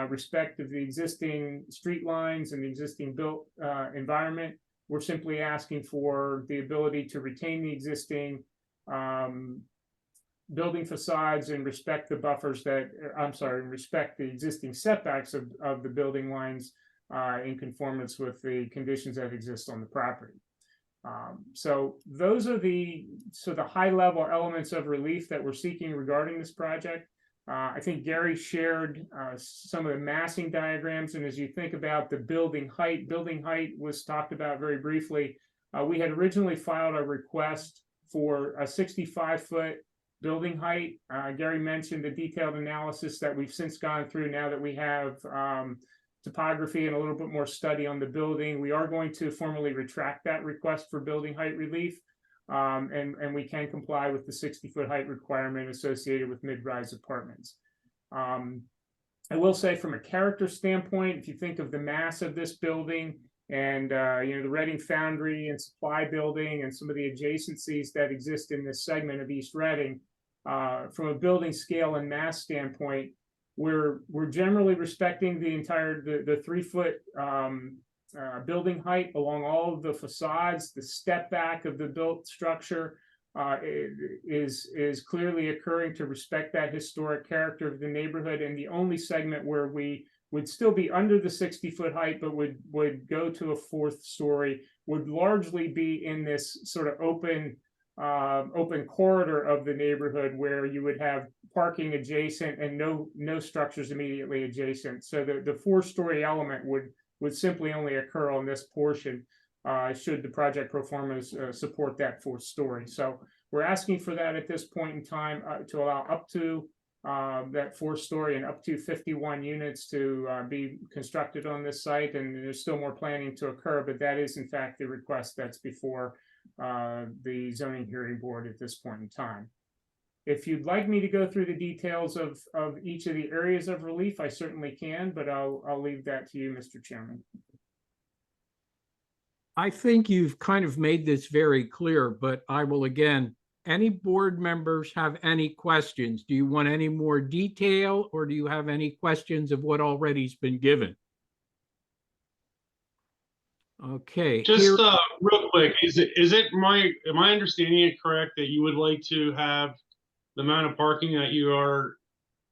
respect of the existing street lines and the existing built environment. We're simply asking for the ability to retain the existing building facades and respect the buffers respect the existing setbacks of the building lines in conformance with the conditions that exist on the property. So those are the high level elements of relief that we're seeking regarding this project. I think Gary shared some of the massing diagrams, and as you think about the building height was talked about very briefly. We had originally filed a request for a 65-foot building height. Gary mentioned the detailed analysis that we've since gone through now that we have topography and a little bit more study on the building. We are going to formally retract that request for building height relief, and we can comply with the 60-foot height requirement associated with mid-rise apartments. I will say from a character standpoint, if you think of the mass of this building and the Reading Foundry and Supply Building and some of the adjacencies that exist in this segment of East Reading, from a building scale and mass standpoint, we're generally respecting the 3-foot building height along all of the facades. The step back of the built structure is clearly occurring to respect that historic character of the neighborhood, and the only segment where we would still be under the 60-foot height but would go to a 4th story would largely be in this sort of open corridor of the neighborhood where you would have parking adjacent and no structures immediately adjacent. So the 4-story element would simply only occur on this portion should the project pro formas support that 4th story. So we're asking for that at this point in time to allow up to that 4th story and up to 51 units to be constructed on this site, and there's still more planning to occur, but that is in fact the request that's before the zoning hearing board at this point in time. If you'd like me to go through the details of each of the areas of relief, I certainly can, but I'll leave that to you, Mr. Chairman. I think you've kind of made this very clear, but I will again, any board members have any questions? Do you want any more detail or do you have any questions of what already's been given? Okay. Just here- real quick, am I understanding it correct that you would like to have the amount of parking that you are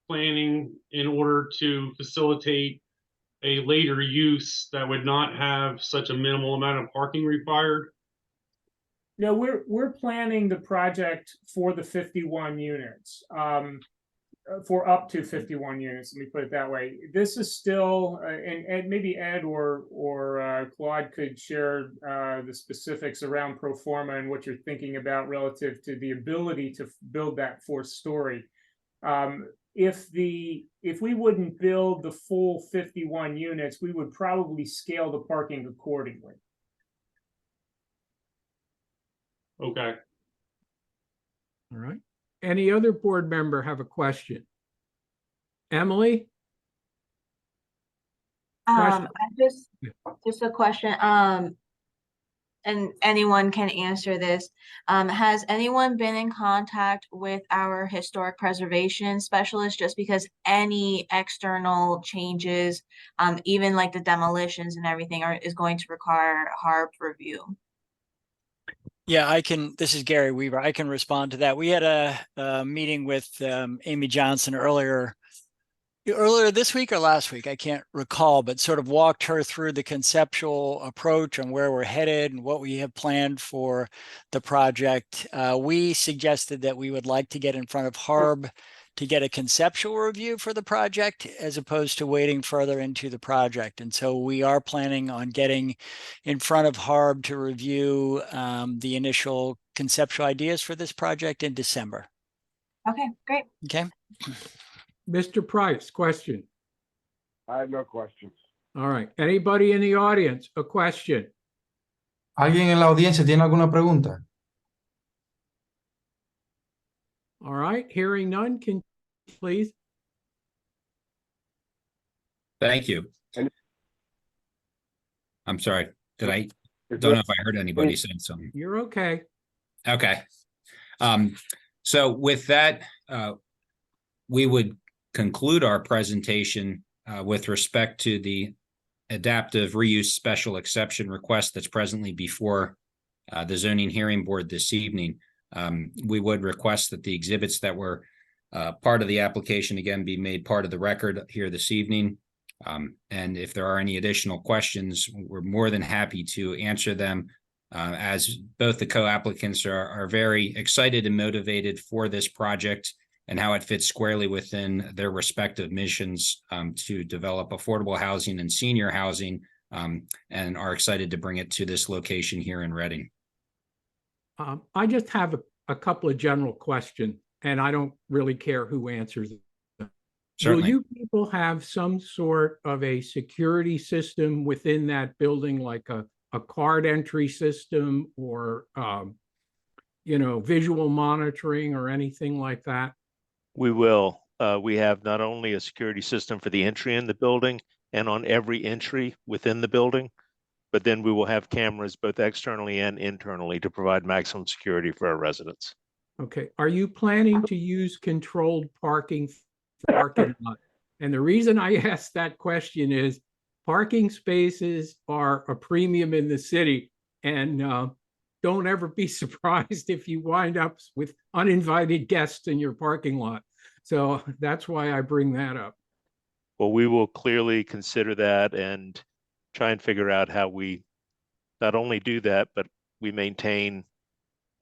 planning in order to facilitate a later use that would not have such a minimal amount of parking required? No, we're planning the project for the 51 units. For up to 51 units, let me put it that way. This is still, and maybe Ed or Claude could share the specifics around pro forma and what you're thinking about relative to the ability to build that fourth story. If we wouldn't build the full 51 units, we would probably scale the parking accordingly. Okay. All right. Any other board member have a question? Emily? Question? Just a question, and anyone can answer this. Has anyone been in contact with our historic preservation specialist? Just because any external changes, even like the demolitions and everything is going to require HARB review. Yeah, this is Gary Weaver. I can respond to that. We had a meeting with Amy Johnson earlier this week or last week, I can't recall, but sort of walked her through the conceptual approach on where we're headed and what we have planned for the project. We suggested that we would like to get in front of HARB to get a conceptual review for the project as opposed to waiting further into the project. And so we are planning on getting in front of HARB to review the initial conceptual ideas for this project in December. Okay, great. Okay. Mr. Price, question. I have no questions. All right. Anybody in the audience, a question? ¿Alguien en la audiencia tiene alguna pregunta? All right. Hearing none, can please. Thank you. And- I'm sorry. Don't Is know there- if I heard anybody saying something. You're okay. Okay. So with that, we would conclude our presentation with respect to the adaptive reuse special exception request that's presently before the zoning hearing board this evening. We would request that the exhibits that were part of the application again be made part of the record here this evening. And if there are any additional questions, we're more than happy to answer them. As both the co-applicants are very excited and motivated for this project and how it fits squarely within their respective missions to develop affordable housing and senior housing, and are excited to bring it to this location here in Reading. I just have a couple of general questions, and I don't really care who answers them. Certainly. Will you people have some sort of a security system within that building, like a card entry system or, visual monitoring or anything like that? We will. We have not only a security system for the entry in the building and on every entry within the building, but then we will have cameras both externally and internally to provide maximum security for our residents. Okay. Are you planning to use controlled parking lot? And the reason I asked that question is parking spaces are a premium in the city, and don't ever be surprised if you wind up with uninvited guests in your parking lot. So that's why I bring that up. Well, we will clearly consider that and try and figure out how we not only do that, but we maintain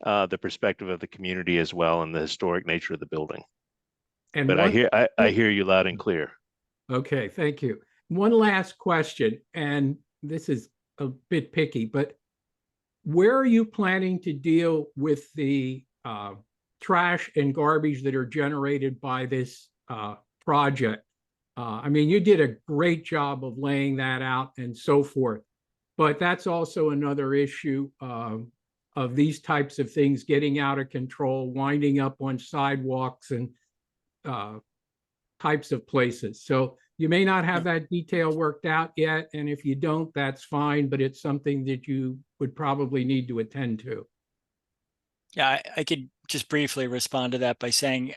the perspective of the community as well and the historic nature of the building. And But I hear you loud and clear. Okay, thank you. One last question, and this is a bit picky, but where are you planning to deal with the trash and garbage that are generated by this project? I mean, you did a great job of laying that out and so forth, but that's also another issue of these types of things getting out of control, winding up on sidewalks and types of places. So You may not have that detail worked out yet, and if you don't, that's fine, but it's something that you would probably need to attend to. Yeah, I could just briefly respond to that by saying,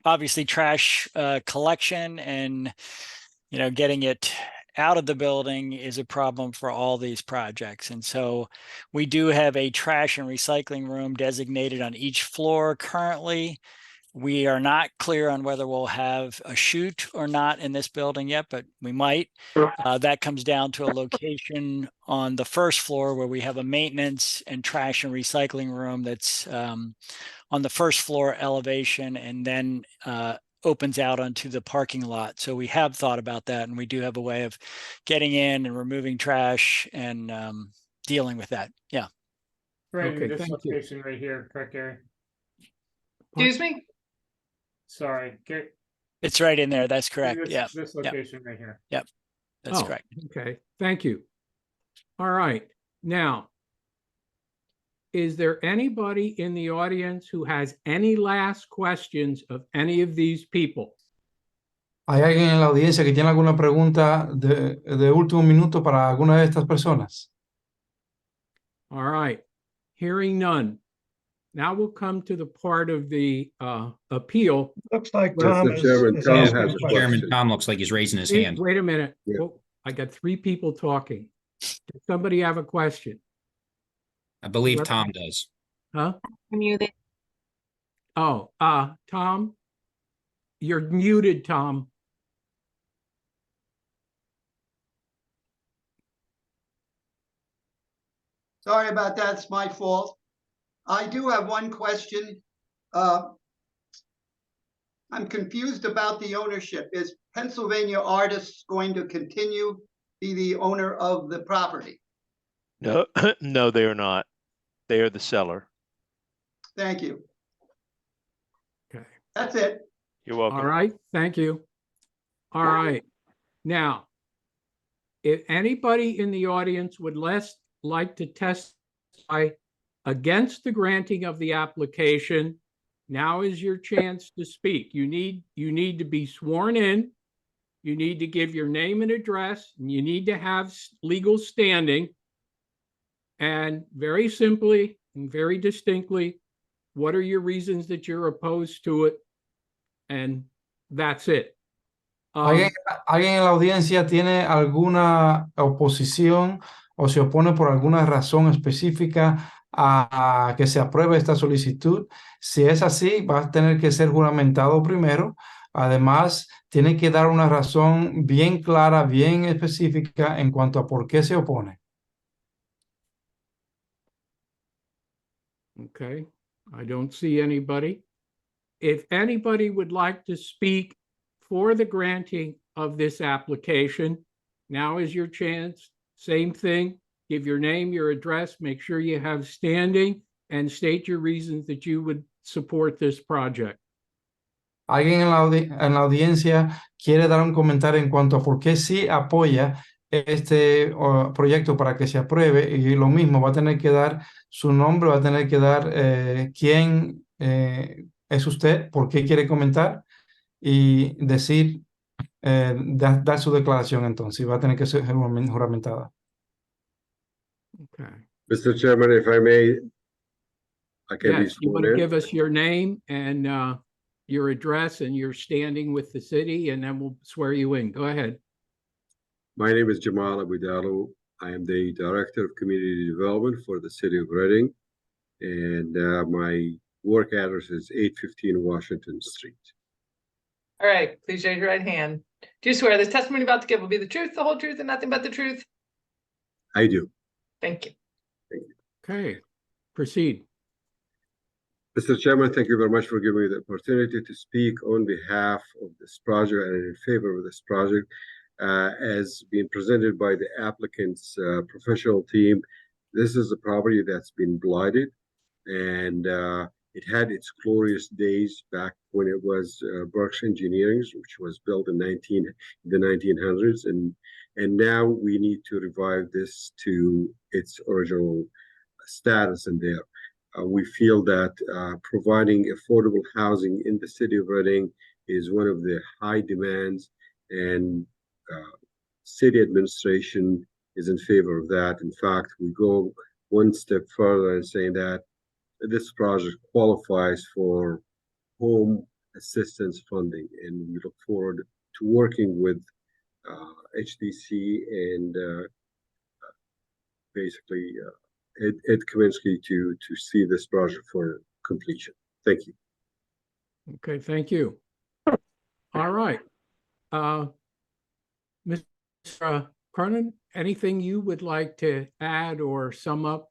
obviously trash collection and, getting it out of the building is a problem for all these projects. And so we do have a trash and recycling room designated on each floor currently. We are not clear on whether we'll have a chute or not in this building yet, but we might. That comes down to a location on the first floor where we have a maintenance and trash and recycling room that's on the first floor elevation and then opens out onto the parking lot. So we have thought about that, and we do have a way of getting in and removing trash and dealing with that. Yeah. Right Okay, in this thank you. location right here, correct, Gary? Excuse me? Sorry, get It's right in there. That's correct. this, Yeah. this Yep. location right here. Yep. That's Oh, correct. Okay, thank you. All right, now, is there anybody in the audience who has any last questions of any of these people? ¿Hay alguien en la audiencia que tiene alguna pregunta de último minuto para alguna de estas personas? All right, hearing none. Now we'll come to the part of the appeal. Looks like Mr. Tom is Chairman, is Tom asking has a a question. Chairman Tom looks like he's raising his hand. Wait a minute. Yeah. Oh, I got three people talking. Does somebody have a question? I believe Let- Tom does. Huh? Muted. Oh, Tom? You're muted, Tom. Sorry about that. It's my fault. I do have one question. I'm confused about the ownership. Is Pennsylvania Artists going to continue be the owner of the property? No, no, they are not. They are the seller. Thank you. Okay. That's it. You're welcome. All right, thank you. All right, now, if anybody in the audience would like to testify against the granting of the application, now is your chance to speak. You need to be sworn in. You need to give your name and address, and you need to have legal standing. And very simply and very distinctly, what are your reasons that you're opposed to it? And that's it. ¿Alguien en la audiencia tiene alguna oposición o se opone por alguna razón específica a que se apruebe esta solicitud? Si es así, va a tener que ser juramentado primero. Además, tiene que dar una razón bien clara, bien específica en cuanto a por qué se opone. Okay, I don't see anybody. If anybody would like to speak for the granting of this application, now is your chance. Same thing, give your name, your address, make sure you have standing, and state your reasons that you would support this project. ¿Alguien en la audiencia quiere dar un comentario en cuanto a por qué sí apoya este proyecto para que se apruebe? Y lo mismo, va a tener que dar su nombre, va a tener que dar quién es usted, por qué quiere comentar y decir, dar su declaración entonces. Va a tener que ser juramentada. Okay. Mr. Chairman, if I may, I can be Yes, you sworn want to in. give us your name and your address and your standing with the city, and then we'll swear you in. Go ahead. My name is Jamal Abudalu. I am the Director of Community Development for the City of Reading. And my work address is 815 Washington Street. All right, please raise your right hand. Do you swear this testimony about to give will be the truth, the whole truth, and nothing but the truth? I do. Thank you. Okay, proceed. Mr. Chairman, thank you very much for giving me the opportunity to speak on behalf of this project and in favor of this project. As being presented by the applicant's professional team, this is a property that's been blighted, and it had its glorious days back when it was Brooks Engineering, which was built in the 1900s, and now we need to revive this to its original status in there. We feel that providing affordable housing in the city of Reading is one of the high demands, and city administration is in favor of that. In fact, we go one step further in saying that this project qualifies for home assistance funding, and we look forward to working with HDC and basically Ed Kaminsky to see this project for completion. Thank you. Okay, thank you. All right. Mr. Kernan, anything you would like to add or sum up?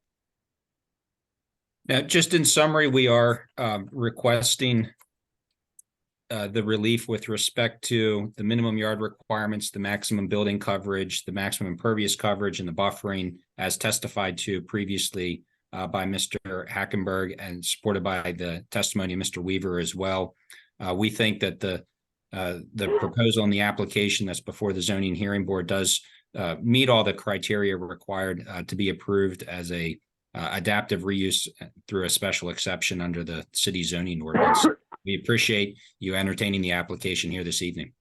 Now, just in summary, we are requesting the relief with respect to the minimum yard requirements, the maximum building coverage, the maximum impervious coverage, and the buffering as testified to previously by Mr. Hackenberg and supported by the testimony of Mr. Weaver as well. We think that the proposal and the application that's before the zoning hearing board does meet all the criteria required to be approved as a adaptive reuse through a special exception under the city zoning ordinance. We appreciate you entertaining the application here this evening.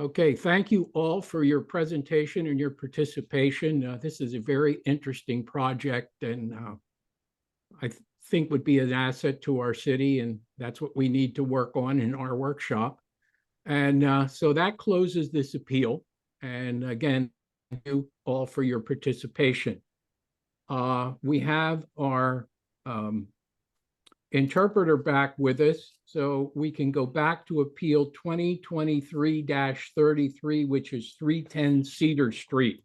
Okay, thank you all for your presentation and your participation. This is a very interesting project, and I think would be an asset to our city, and that's what we need to work on in our workshop. And so that closes this appeal. And again, thank you all for your participation. We have our interpreter back with us, so we can go back to appeal 2023-33, which is 310 Cedar Street.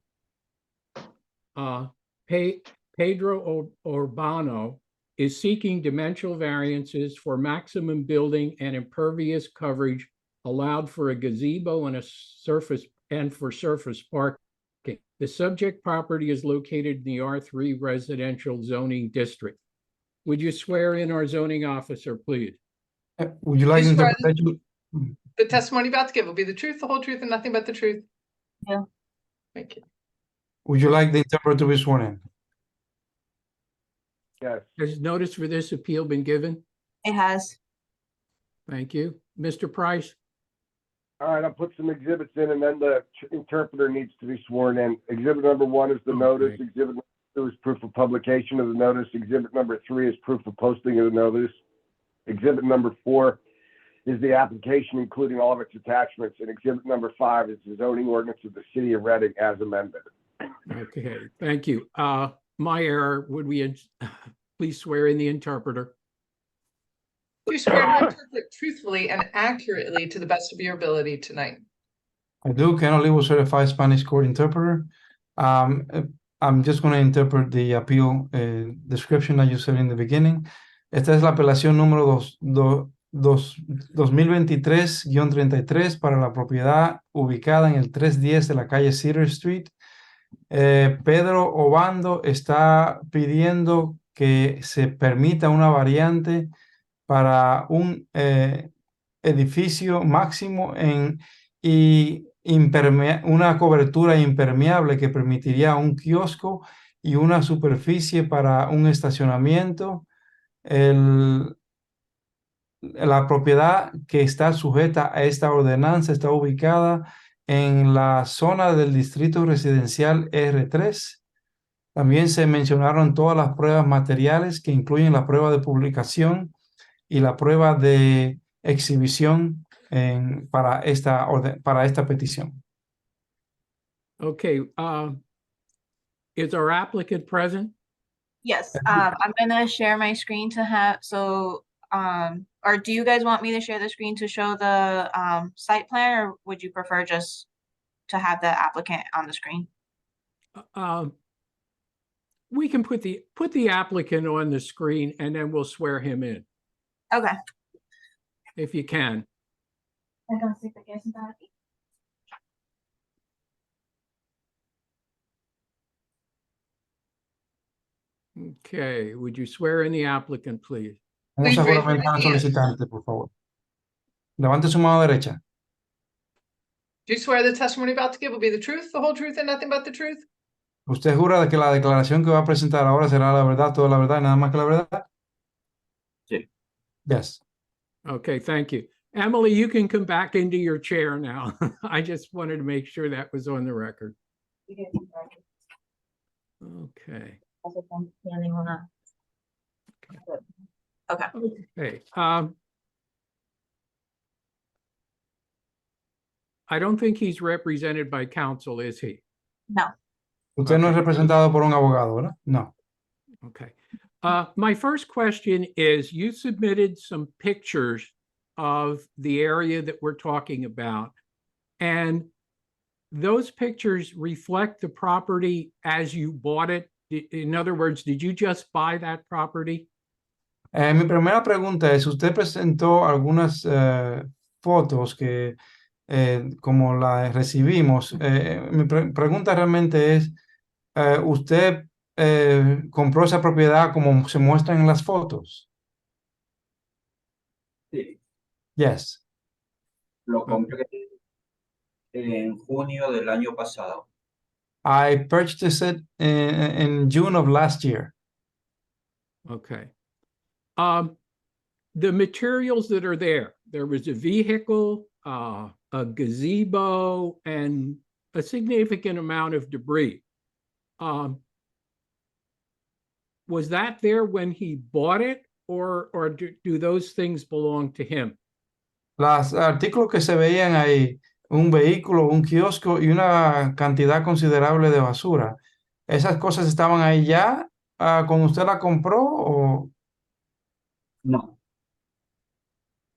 Pedro Urbano is seeking dimensional variances for maximum building and impervious coverage allowed for a gazebo and for surface parking. The subject property is located in the R3 residential zoning district. Would you swear in our zoning officer, please? Would you like Please swear interpretation? The testimony about to give will be the truth, the whole truth, and nothing but the truth. Yeah. Thank you. Would you like the interpreter to be sworn in? Yes. Has notice for this appeal been given? It has. Thank you. Mr. Price? All right, I'll put some exhibits in and then the interpreter needs to be sworn in. Exhibit number 1 is the notice. Exhibit number 2 is proof of publication of the notice. Exhibit number 3 is proof of posting of the notice. Exhibit number 4 is the application, including all of its attachments. And exhibit number 5 is the zoning ordinance of the city of Reading as amended. Okay, thank you. My error, would we please swear in the interpreter? Do you swear to interpret truthfully and accurately to the best of your ability tonight? I do. Ken Olivo, certified Spanish court interpreter. I'm just going to interpret the appeal description that you said in the beginning. Esta es la apelación número 2023-33 para la propiedad ubicada en el 310 de la calle Cedar Street. Pedro Obando está pidiendo que se permita una variante para un edificio máximo y una cobertura impermeable que permitiría un kiosco y una superficie para un estacionamiento. La propiedad que está sujeta a esta ordenanza está ubicada en la zona del distrito residencial R3. También se mencionaron todas las pruebas materiales que incluyen la prueba de publicación y la prueba de exhibición para esta petición. Okay, is our applicant present? Yes, I'm gonna share my screen to have, so, or do you guys want me to share the screen to show the site plan, or would you prefer just to have the applicant on the screen? We can put the applicant on the screen and then we'll swear him in, Okay. if you can. Okay, would you swear in the applicant, please? Vamos a juramentar al solicitante, por favor. Levante su mano derecha. Do you swear the testimony about to give will be the truth, the whole truth, and nothing but the truth? ¿Usted jura de que la declaración que va a presentar ahora será la verdad, toda la verdad y nada más que la verdad? Sí. Yes. Okay, thank you. Emily, you can come back into your chair now. I just wanted to make sure that was on the record. Okay. Okay. Okay. I don't think he's represented by counsel, is he? No. Usted no es representado por un abogado, ¿verdad? No. Okay. My first question is, you submitted some pictures of the area that we're talking about, and those pictures reflect the property as you bought it. In other words, did you just buy that property? Mi primera pregunta es, usted presentó algunas fotos que, como las recibimos, mi pregunta realmente es, ¿usted compró esa propiedad como se muestra en las fotos? Sí, Yes. lo compré en junio del año pasado. I purchased it in June of last year. Okay. The materials that are there was a vehicle, a gazebo, and a significant amount of debris. Was that there when he bought it, or do those things belong to him? Los artículos que se veían ahí, un vehículo, un kiosco y una cantidad considerable de basura. ¿Esas cosas estaban ahí ya cuando usted la compró o, No.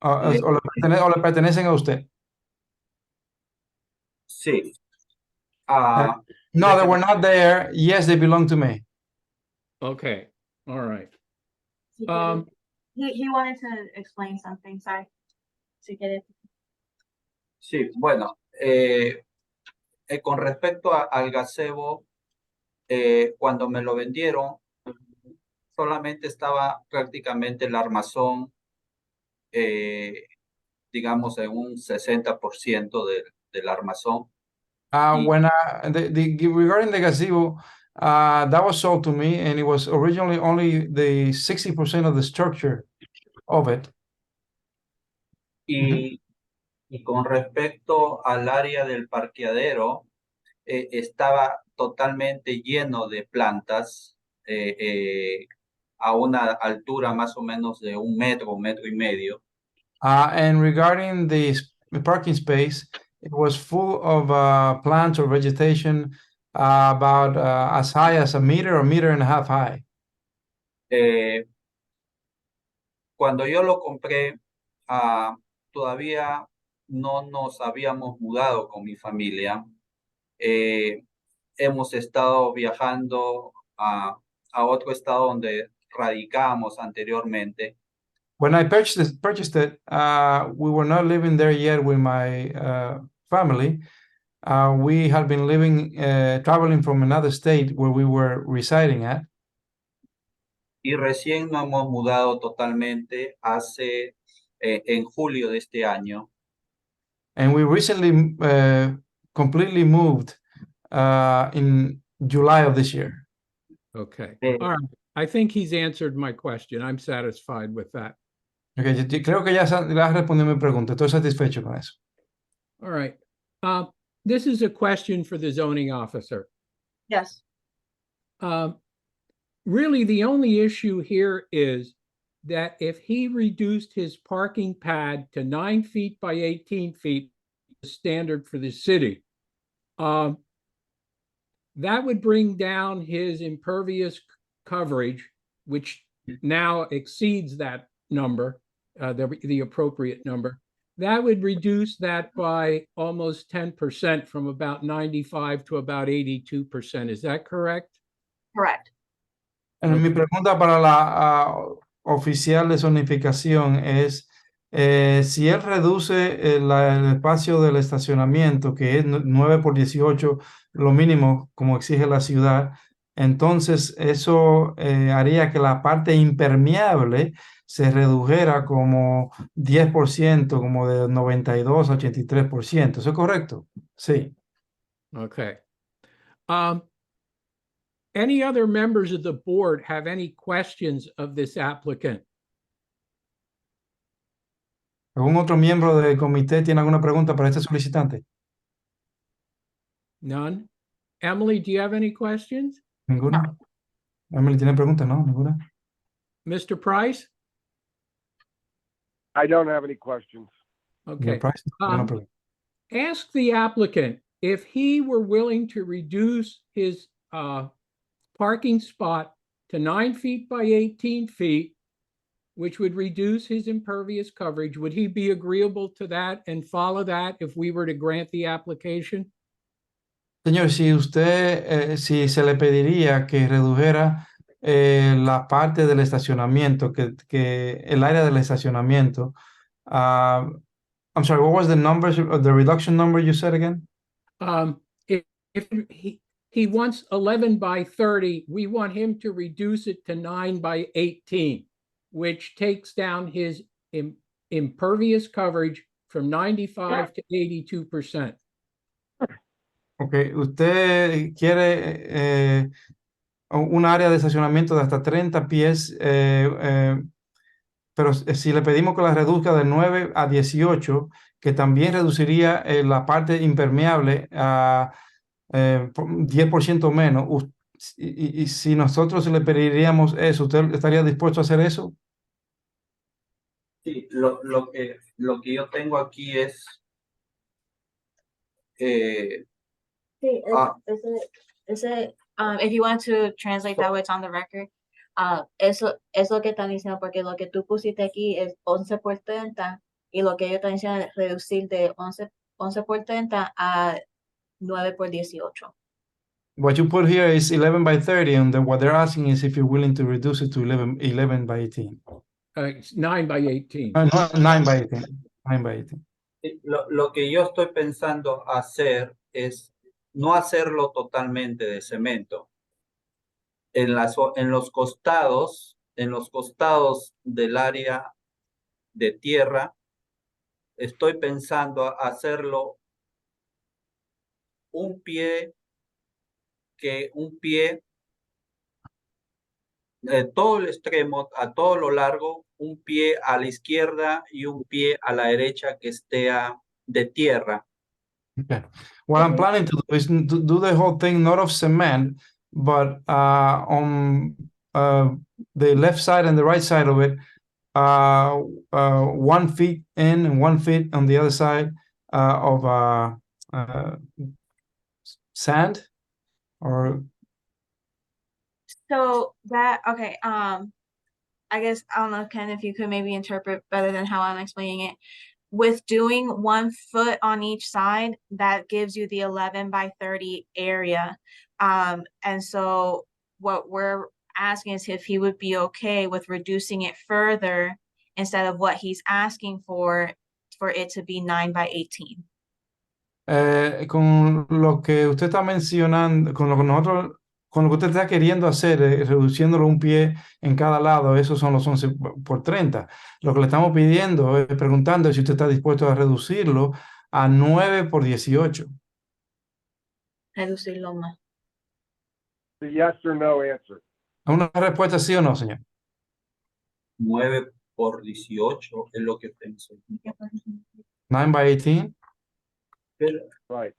o le pertenecen a usted? Sí. No, they were not there. Yes, they belong to me. Okay. All right. He wanted to explain something, sorry. Si quieres. Sí, bueno, con respecto al gazebo, cuando me lo vendieron, solamente estaba prácticamente el armazón, digamos, en un 60% del armazón. When regarding the gazebo, that was sold to me, and it was originally only the 60% of the structure of it. Y con respecto al área del parqueadero, estaba totalmente lleno de plantas a una altura más o menos de 1 metro, 1,5 metros. And regarding the parking space, it was full of plants or vegetation about as high as 1 meter or 1.5 meters high. Cuando yo lo compré, todavía no nos habíamos mudado con mi familia. Hemos estado viajando a otro estado donde radicábamos anteriormente. When I purchased it, we were not living there yet with my family. We had been traveling from another state where we were residing at. Y recién nos hemos mudado totalmente hace en julio de este año. And we recently completely moved in July of this year. Okay. All right. I think he's answered my question. I'm satisfied with that. Okay, creo que ya respondió mi pregunta. Estoy satisfecho con eso. All right. This is a question for the zoning officer. Yes. Really, the only issue here is that if he reduced his parking pad to 9 feet by 18 feet, the standard for the city, that would bring down his impervious coverage, which now exceeds that number, the appropriate number. That would reduce that by almost 10% from about 95 to about 82%. Is that correct? Correct. Mi pregunta para la oficial de zonificación es si él reduce el espacio del estacionamiento, que es 9 por 18, lo mínimo como exige la ciudad, entonces eso haría que la parte impermeable se redujera como 10%, como de 92 a 83%. ¿Eso es correcto? Sí. Okay. Any other members of the board have any questions of this applicant? ¿Algún otro miembro del comité tiene alguna pregunta para este solicitante? None? Emily, do you have any questions? ¿Ninguna? Emily, ¿tiene preguntas? No, ninguna. Mr. Price? I don't have any questions. Okay. Price, ninguna Um, pregunta. Ask the applicant if he were willing to reduce his parking spot to 9 feet by 18 feet, which would reduce his impervious coverage. Would he be agreeable to that and follow that if we were to grant the application? Señor, si usted, si se le pediría que redujera la parte del estacionamiento, que el área del estacionamiento, I'm sorry, what was the numbers, the reduction number you said again? If he wants 11 by 30, we want him to reduce it to 9 by 18, which takes down his impervious coverage from 95 to 82%. Ok, usted quiere un área de estacionamiento de hasta 30 pies, pero si le pedimos que la reduzca de 9 a 18, que también reduciría la parte impermeable a 10% menos, y si nosotros le pediríamos eso, ¿usted estaría dispuesto a hacer eso? Sí, lo que yo tengo aquí es Sí, if you want to translate that way, it's on the record. Eso es lo que están diciendo, porque lo que tú pusiste aquí es 11 por 30 y lo que ellos están diciendo es reducir de 11 por 30 a 9 por 18. What you put here is 11 by 30, and then what they're asking is if you're willing to reduce it to 11 by 18. It's 9 by 18. 9 by 18. 9 by 18. Lo que yo estoy pensando hacer es no hacerlo totalmente de cemento. En los costados del área de tierra, estoy pensando hacerlo un pie todo el extremo, a todo lo largo, un pie a la izquierda y un pie a la derecha que esté de tierra. Okay. What I'm planning to do is to do the whole thing not of cement, but on the left side and the right side of it, 1 feet in and 1 feet on the other side of sand, or So that, okay, I guess, I don't know, Ken, if you could maybe interpret better than how I'm explaining it. With doing 1 foot on each side, that gives you the 11 by 30 area. And so what we're asking is if he would be okay with reducing it further instead of what he's asking for it to be 9 by 18. Con lo que usted está mencionando, con lo que usted está queriendo hacer, reduciéndolo un pie en cada lado, esos son los 11 por 30. Lo que le estamos pidiendo es preguntando si usted está dispuesto a reducirlo a 9 por 18. Reducirlo más. Yes or no answer. ¿Una respuesta sí o no, señor? 9 por 18 es lo que pienso. 9 by 18? Right.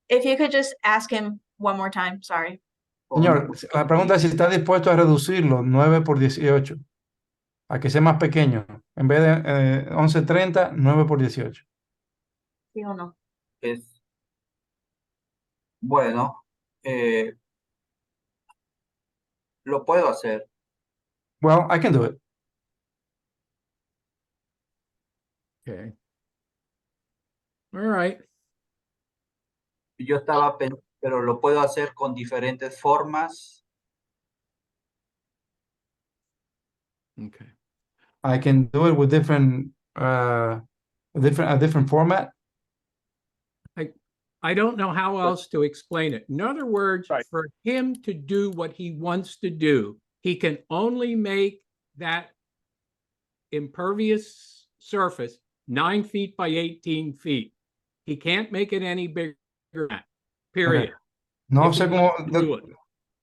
If you could just ask him one more time, sorry. Señor, la pregunta es si está dispuesto a reducirlo 9 por 18, a que sea más pequeño. En vez de 11.30, 9 por 18. ¿Sí o no? Bueno, lo puedo hacer. Well, I can do it. Okay. All right. Yo estaba pensando, pero lo puedo hacer con diferentes formas. Okay. I can do it with different format. I don't know how else to explain it. In other words, for him to do what he wants to do, he can only make that impervious surface 9 feet by 18 feet. He can't make it any bigger than that, period. No sé cómo,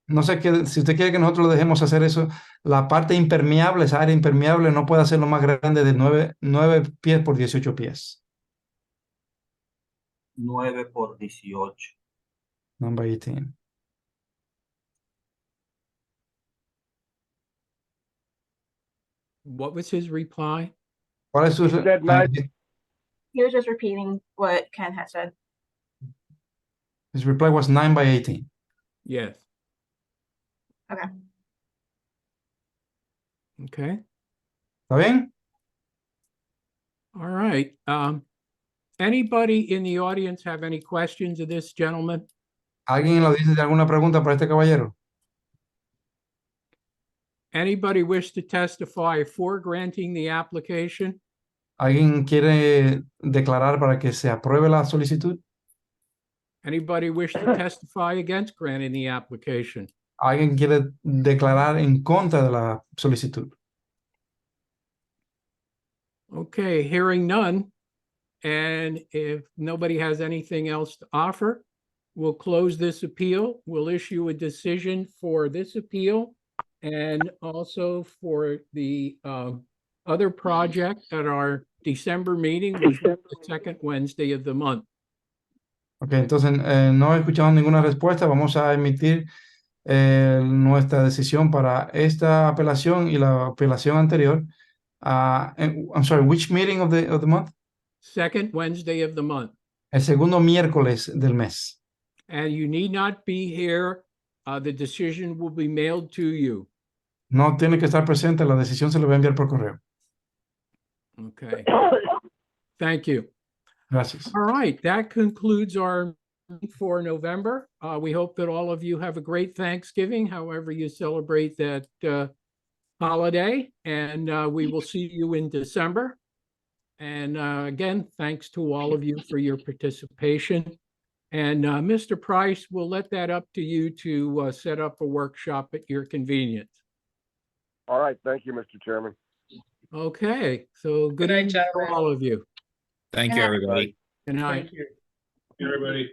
No sé qué, si usted quiere que nosotros le dejemos hacer eso, la parte impermeable, esa área impermeable no puede hacerlo más grande de 9 pies por 18 pies. 9 por 18. Number 18. What was his reply? ¿Cuál es su? He said nine. He was just repeating what Ken had said. His reply was 9 by 18. Yes. Okay. Okay. ¿Está bien? All right. Anybody in the audience have any questions of this gentleman? ¿Alguien en la audiencia tiene alguna pregunta para este caballero? Anybody wish to testify for granting the application? ¿Alguien quiere declarar para que se apruebe la solicitud? Anybody wish to testify against granting the application? ¿Alguien quiere declarar en contra de la solicitud? Okay, hearing none. And if nobody has anything else to offer, we'll close this appeal. We'll issue a decision for this appeal and also for the other project at our December meeting, which is the second Wednesday of the month. Ok, entonces no he escuchado ninguna respuesta. Vamos a emitir nuestra decisión para esta apelación y la apelación anterior. I'm sorry, which meeting of the month? Second Wednesday of the month. El segundo miércoles del mes. And you need not be here. The decision will be mailed to you. No tiene que estar presente, la decisión se le va a enviar por correo. Okay. Thank you. Gracias. All right, that concludes our meeting for November. We hope that all of you have a great Thanksgiving, however you celebrate that holiday, and we will see you in December. And again, thanks to all of you for your participation. And Mr. Price, we'll let that up to you to set up a workshop at your convenience. All right, thank you, Mr. Chairman. Okay, so good night, evening to gentlemen. all of you. Thank Good you, night. everybody. Good night. Thank you, everybody.